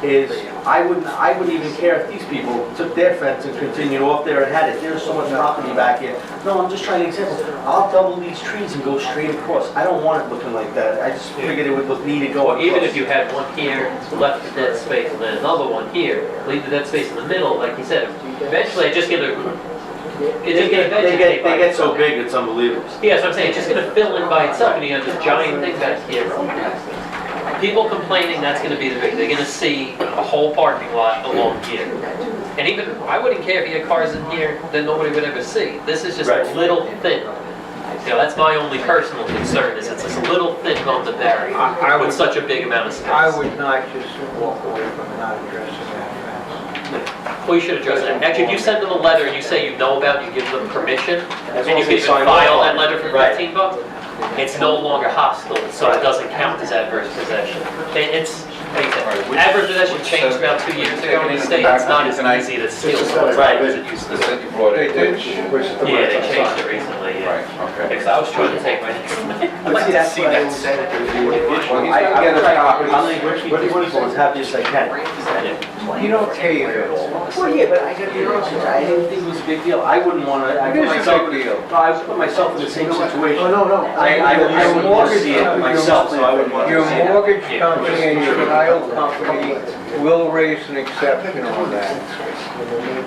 is, I wouldn't even care if these people took their fence and continued off there and had it, there's so much property back here. No, I'm just trying to example, I'll double these trees and go straight across, I don't want it looking like that, I just figured it would look neat to go Or across. even if you had one here, left the dead space, and then another one here, leave the dead space in the middle, like you said, eventually it's just gonna, They get so big, it's unbelievable. Yeah, so I'm saying, it's just gonna fill in by itself, and you have this giant thing back here. People complaining, that's gonna be the big, they're gonna see a whole parking lot along here. And even, I wouldn't care if you had cars in here that nobody would ever see. This is just a Right. little thin. That's my only personal concern, is it's this little thin on the barrier I would- with such a big amount of space. I would not just walk away from not addressing that fence. Well, you should address that. Actually, if you send them a letter and you say you know about, it, you give them permission, As and long you as can they even sign file off that on it. letter for Right. 15 bucks, it's no longer hostile, so it doesn't count as adverse possession. It's, like I said, adverse possession changed about 2 years ago in the state, it's not as easy to steal someone's Right. as it used to The be. city brought They it, did, which, Yeah, they changed it recently, yeah. right, okay. Because I was trying to take my next I'd like to see that set. Well, he's gonna get a copy. I'm gonna keep people as happy as I can. you don't pay it. Well, yeah, but I gotta be honest with you, I didn't think it was a big deal. I wouldn't wanna, I It put is a myself, big deal. no, I put myself in the same situation. Oh, no. I wouldn't wanna see it myself, so I wouldn't want Your to see it. mortgage company and your title company will raise an exception on that.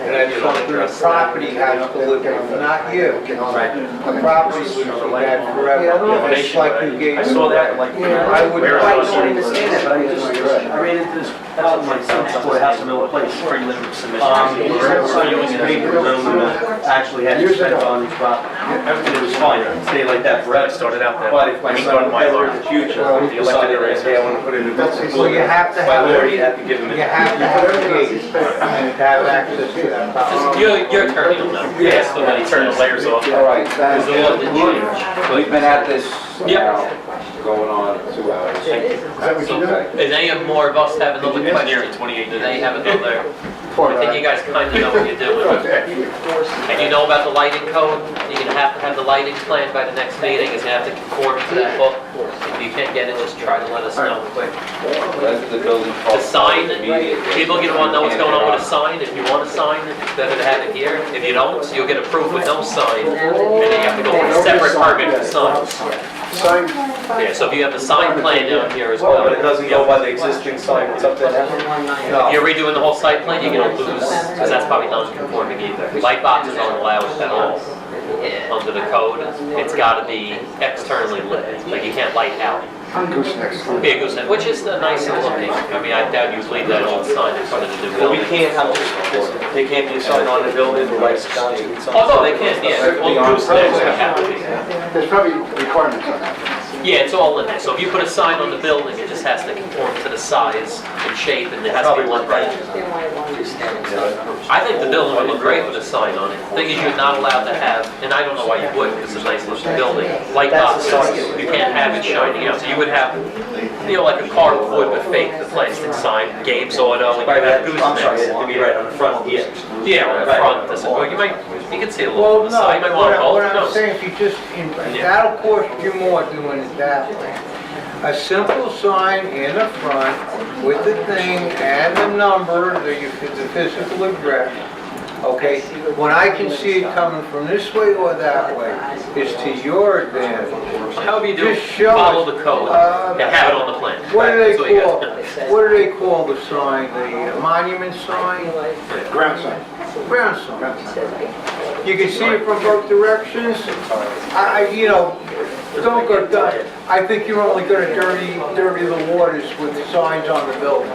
And that's something the property has to live with, not you. Right. The property lives with that forever. It's like you gave. I saw that, like, I would. I don't understand that, but I ran into this, my son's bought a house in Miller Place. Pretty limited submission. He was a paper gentleman that actually had his fence on his property. And it was fine, it stayed like that forever. Started out that But way. if my He son got my ever in law. the future, The elected decided, areas. hey, I want to put in a business. Well, you have to By have, law, you have to give him you it. have to have a gate and have access to that property. Your attorney will know. Yeah. So many Turn the layers off. All right, Because the law didn't change. we've been at this Yeah. now, going on 2 hours. Is that what you do? Okay. Does any of more of us have another Engineering, question? 28 Do they have another? Poor I think guy. you guys kind of know what you're doing. And you know about the lighting code? You're gonna have to have the lighting plan by the next meeting, it's gonna have to conform to that book. If you can't get it, just try to let us know quick. Let the building The department sign, immediately. people are gonna wanna know what's going on with a sign. If you want a sign, it's better to have it here. If you don't, you'll get approved with no sign, and then you have to go for a separate permit for signs. Sign, Yeah, so if you have the sign plan down here as Well, well. but it doesn't go by the existing sign, what's up there now? If you're redoing the whole site plan, you're gonna lose, because that's probably non-conforming either. Light boxes aren't allowed at all under the code. It's gotta be externally lit, like you can't light out. goosenecks. Be a gooseneck, which is a nice looking. I mean, I doubt you'd leave that old sign in front of the new Well, we building. can't have, they can't be a sign on the building, the lights down. Oh, no, they can't, yeah. Well, goosenecks would have to be. There's probably requirements on that. Yeah, it's all in there. So if you put a sign on the building, it just has to conform to the size and shape, and it has to be one right. I think the building would look great with a sign on it. The thing is, you're not allowed to have, and I don't know why you would, because it's a nice looking building, light boxes. You can't have it shining out. So you would have, you know, like a cardboard but fake the plastic sign, Gabe's Auto, and you have I'm sorry, it goosenecks. had to be right on the front here. Yeah, on the front. Well, you can see a little Well, from the side. You might want to what who I'm knows? saying, if you just, that'll cost you more doing it that way. A simple sign in the front with the thing and the number, the physical address, okay? When I can see it coming from this way or that way, it's to your advantage. However you do it, Just show follow it. the code and have it on the plan. What do That's all you gotta do. what do they call the sign, the monument sign? Ground sign. Ground sign. You can see it from both directions. You know, don't go, I think you're only gonna dirty the waters with signs on the building.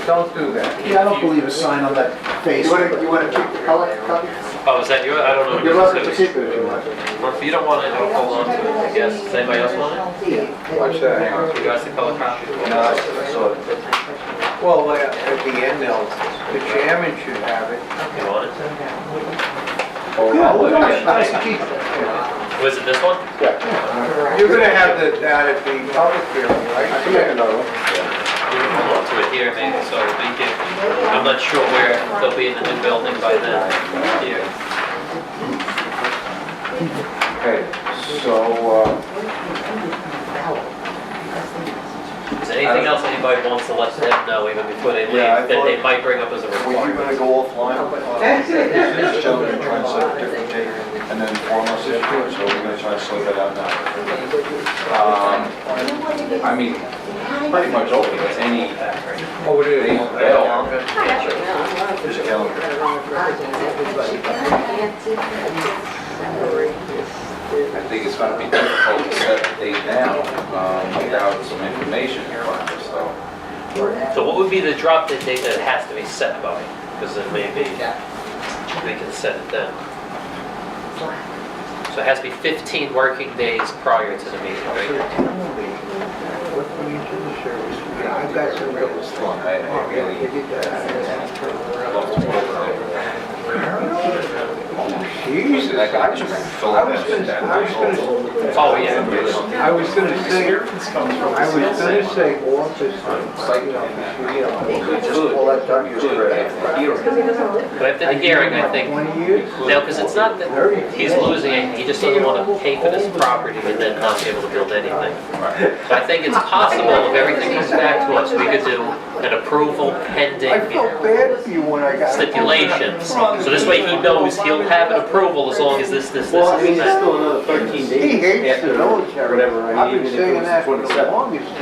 Don't do that. Yeah, I don't believe a sign on that face. You wanna keep the color copy? Oh, is that you? I don't know. You're welcome to keep it if you want. Well, if you don't want it, I'll hold on to it, I guess. Does anybody else want it? Watch that, hang on. You guys the color copy? No, I saw it. Well, at the end, the chairman should have it. You want it? Nice to keep. Was it this one? You're gonna have that at the public hearing, right? I can make another one. Hold on to it here, maybe, so we can, I'm not sure where they'll be in the new building by then. Here. Okay, so, Is there anything else anybody wants to let them know even before they leave, Yeah, I that they thought- might bring up as a Were you requirement? gonna go offline? This gentleman trying to set a different date and then inform us afterwards, so we're gonna try to sort that out now. I mean, pretty much open to any Oh, it is. date available. There's a calendar. I think it's gonna be difficult to set the date now, without some information in front of us, though. So what would be the drop dead date that it has to be set by? Because then maybe we can set it then. So it has to be 15 working days prior to the meeting, right? I've got some real I really love to put Jesus. that guy just fill I in was that. gonna Oh, yeah. I was gonna say office. Just all that done, you're correct. But after the hearing, I think, 20 years? no, because it's not that he's losing it, he just doesn't want to pay for this property and then not be able to build anything. So I think it's possible, if everything comes back to us, we could do an approval pending I felt bad for you when I got. stipulations. So this way he knows he'll have an approval as long as this, Well, I mean, and it's that. still another 13 days. He hates after the military. Whatever, I I've mean, been even if it saying was that for the 27. longest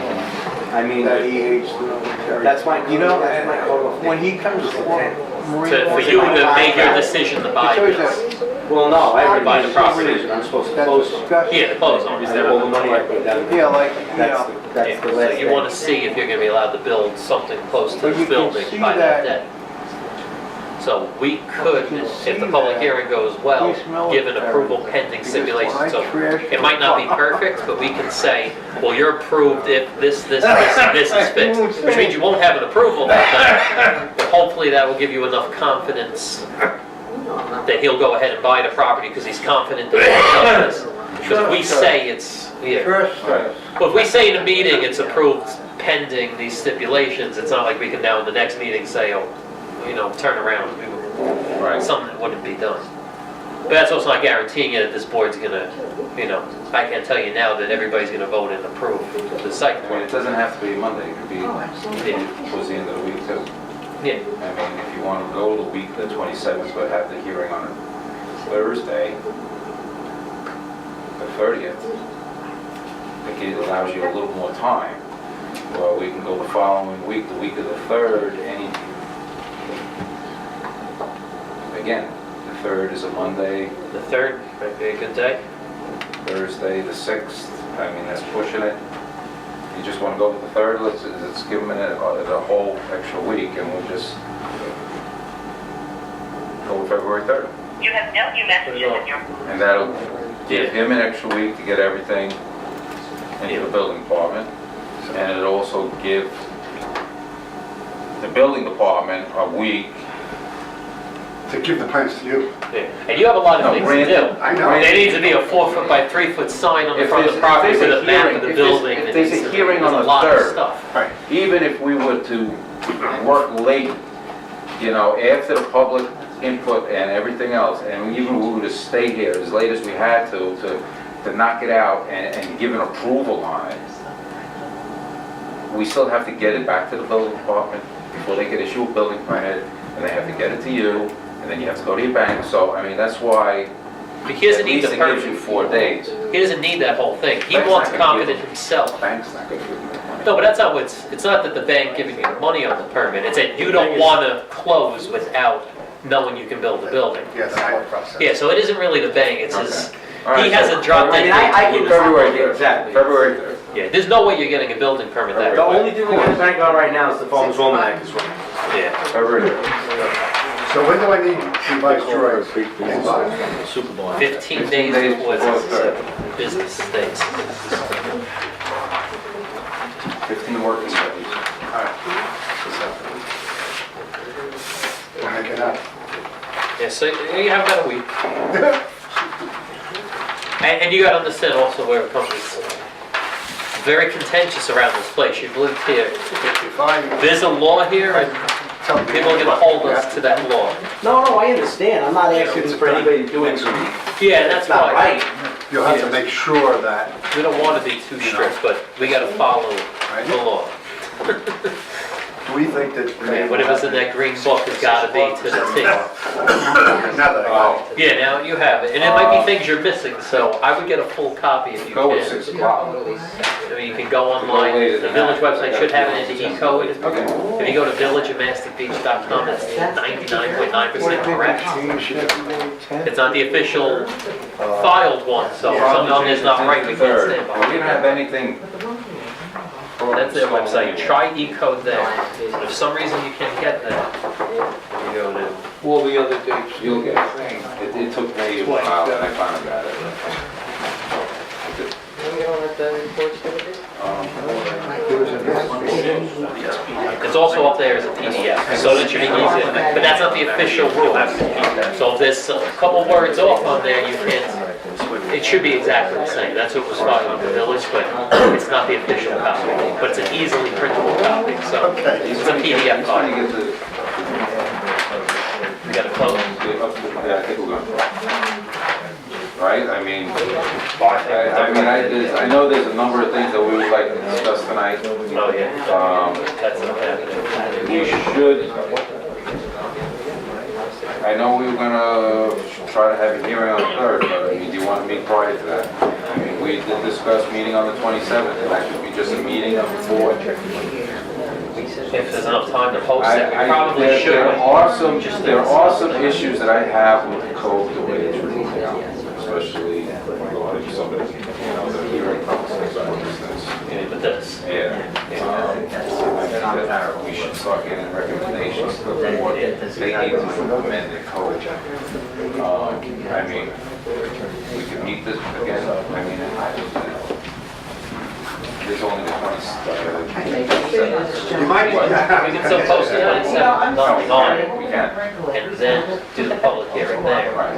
I mean, that he hates the military. that's my, You know, that's my call. when he comes to For you to make your decision to buy this. Well, no, I already Buy buy the the property. property, I'm supposed to That's close on. disgusting. Yeah, the close on Is it. that all the money I put down? Yeah, like, you That's, know, that's Yeah, the so last you want to see if you're going to be allowed to build something close to But this you can building see by that that- day. So we could, You can if see the public that hearing goes well, he's give an military. approval pending Because stipulations. when I So trash it might not be perfect, but we can say, well, you're approved if this is fixed. Which means you won't have an approval that time, but hopefully that will give you enough confidence that he'll go ahead and buy the property because he's confident that he'll do this. Because if we say it's, yeah. trust us. Well, if we say in a meeting it's approved pending these stipulations, it's not like we can now in the next meeting say, oh, you know, turn around, Right. something that wouldn't be done. But that's also not guaranteeing it that this board's gonna, you know, I can tell you now that everybody's gonna vote and approve the site I mean, plan. it doesn't have to be Monday, it could be Yeah, towards the end of the week, too. yeah. I mean, if you want to go the week, the 27th, but have the hearing on a Thursday, the 30th, I think it allows you a little more time. Or we can go the following week, the week of the 3rd, again, the 3rd is a Monday, The 3rd might be a good day. Thursday, the 6th, I mean, that's pushing it. You just want to go with the 3rd, let's give them a whole extra week, and we'll just go with February 3rd. You have no new messages in your... And that'll give him an extra week to get everything into the building department, and it also give the building department a week. To give the plans to you. Yeah. And you have a lot of No, things to granted, do. I know. There needs to be a 4-foot by 3-foot sign on the If front of the there's- property if with there's a a map hearing- of the if there's- building. if that there's needs a to be- hearing on there's the a lot of 3rd. stuff. Right. Even if we were to work late, you know, after the public input and everything else, and even we were to stay here as late as we had to knock it out and give an approval on it, we still have to get it back to the building department before they can issue a building permit, and they have to get it to you, and then you have to go to your bank. So, I mean, that's why But he doesn't at need least the it gives you permit. 4 days. He doesn't need that whole thing. He Bank's wants not gonna give confidence him- himself. Bank's not gonna give you the money. No, but that's not what, it's not that the bank giving you the money on the permit. It's that you don't want to close without knowing you can build the building. Yeah, the whole process. Yeah, so it isn't really the bank, it's his, All right, he has so- a drop I mean, dead. I can- February 3rd. Exactly. February 3rd. Yeah, there's no way you're getting a building permit that The way. only thing we got to bank on right now is the Farmers Almanac is running. Yeah. February 3rd. So when do I need revised drawings? 15 days 15 days before before the the third. business days. 15 working days. We'll make it up. Yeah, so you have about a week. And you gotta understand also where it comes, it's very contentious around this place. You've lived here. There's a law here and people are gonna hold us to that law. No, I understand. I'm not asking for anybody to do it. Yeah, and that's not why right. You'll have to make sure that, we don't wanna be too strict, but we gotta follow the law. Do we think that? Yeah, whatever's in that green book has gotta be to the T. now that I know. Yeah, now you have it, and it might be things you're missing, so I would get a full copy if you Go with can. 6 o'clock. I mean, you can go online, the village website should have it in the E-code. If you go to villageofmasticbeach.com, it's 99.9% correct. It's not the official filed one, so if something is not right, we can't stand We behind didn't it. have anything. That's their website, try E-code there. If for some reason you can't get that, you go to, All the other dates. You'll get it. It took me a while, and I finally got it. it's also up there as a PDF, so that should be easy, but that's not the official rule. So if there's a couple words off on there, you can't, it should be exactly the same. That's what was filed with the village, but it's not the official copy. But it's an easily printable copy, so it's a PDF He's trying file. to get the, You gotta close. yeah, I think we're gonna. Right, I mean, I know there's a number of things that we would like to discuss tonight. Oh, yeah. That's not happening. We should, I know we were gonna try to have a hearing on the 3rd, but I mean, do you want to meet prior to that? I mean, we did discuss meeting on the 27th, and that should be just a meeting of the board. If there's enough time to post it, we probably There should. there are some issues that I have with the code, the way it's written out, especially like somebody, the hearing process, for instance. Yeah, but this. Yeah. I think that we should start getting recommendations to the board. They need to amend the code. I mean, we could meet this again, I mean, there's only the 20. You might, We can still post it on No, we can. and then do the public hearing there. Right.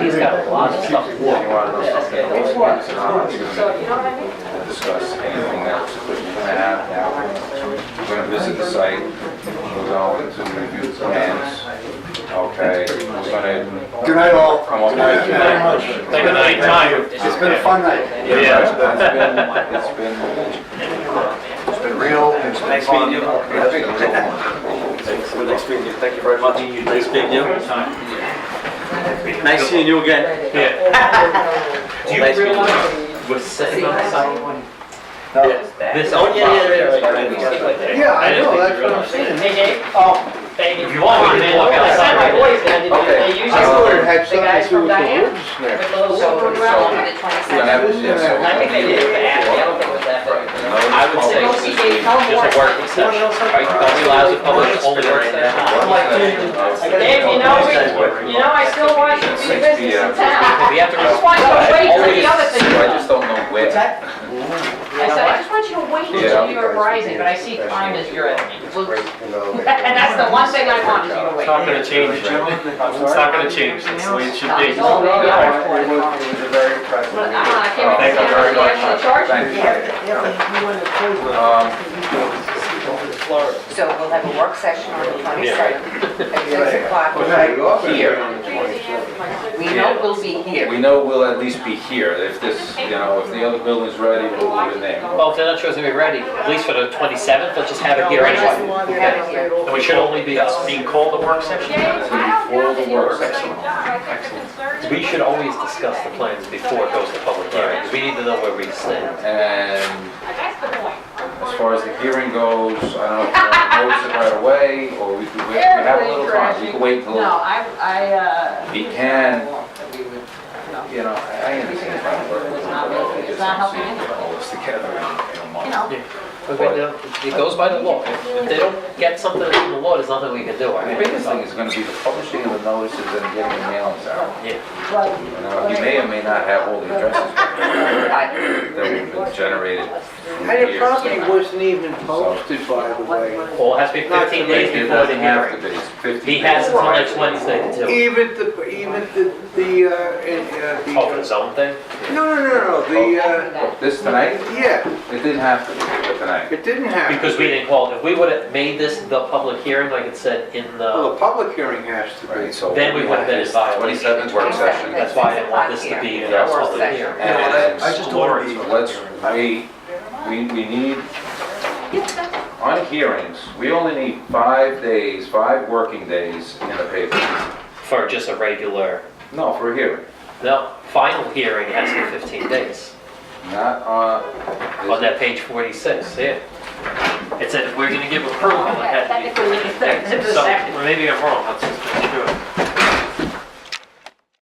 He's got a lot of stuff to do. You want to discuss anything else, but we're gonna have now, we're gonna visit the site, we're going to review the plans, okay, we're gonna good night all. come up with. Thank you very much. Take a night time. It's been a fun night. Yeah. It's been real, it's been fun. Nice meeting you. Thank you very much. Nice meeting you. Nice seeing you again. Yeah. Do you Nice meeting you. realize we're sitting on the site? This. Oh, yeah. Yeah, I know, that's what I'm saying. Hey, Dave. If you want, we can walk I sent my outside. voice, and they usually I thought it had the guys something to do with from the Diane wood snap. with the little silver umbrella. I think they did it for Abby, I don't think it was that big. I would say Go see Dave, tell him just more. a working session. Only allows the public to only work session. Dave, you know, I still want you to be business in town. We have to. I just want you to wait for the other thing. I just don't know where. surprising, but I see time is your enemy. It's great to know that- And that's the one thing I want is you to It's wait. not gonna change, man. It's not gonna change, it's the way it should be. No, no, no. It was a very impressive But meeting. I can't Thank you very remember much. the actual charge. Thank you. So we'll have a work session on the 27th at 6 o'clock. Here. We know we'll be here. We know we'll at least be here. If this, you know, if the other building's ready, we'll leave it there. Well, if they're not sure it's gonna be ready, at least for the 27th, let's just have it here anyway. Have it here. And we should only be being called a work session. Before the work session. We should always discuss the plans before it goes to public hearing, because we need to know where we stand. And as far as the hearing goes, I don't know if you want to notice it right away, or we could wait, we have a little time, we can wait till, No, we can, you know, I understand trying to work with them, but I just not don't see helping it all this together in a month. you know. It goes by the law. If they don't get something in the law, there's nothing we can do. The biggest thing is gonna be the publishing of the notices and getting the mailings out. Yeah. You know, you may or may not have all the addresses that have been generated through And it years. probably wasn't even posted, by the way. Well, it has to be 15 days It before the doesn't have to hearing. be, it's 15 He has days until prior. next Wednesday to do it. Even Oh, for the zone thing? This tonight, yeah, it didn't have to be for tonight. it didn't happen. Because we didn't call it. If we would have made this the public hearing, like it said in Well, the, the public hearing has to be. Right, so. Then we would have been in violation. 27th work session. That's why I didn't want this to be the Yeah. public hearing. And I just don't want to be. we need, on hearings, we only need 5 days, 5 working days in the paper. For just a regular, No, for a hearing, no, final hearing has to be 15 days. not On that page 46, yeah. It said if we're gonna give approval, it had to be 15 days. So, maybe I'm wrong.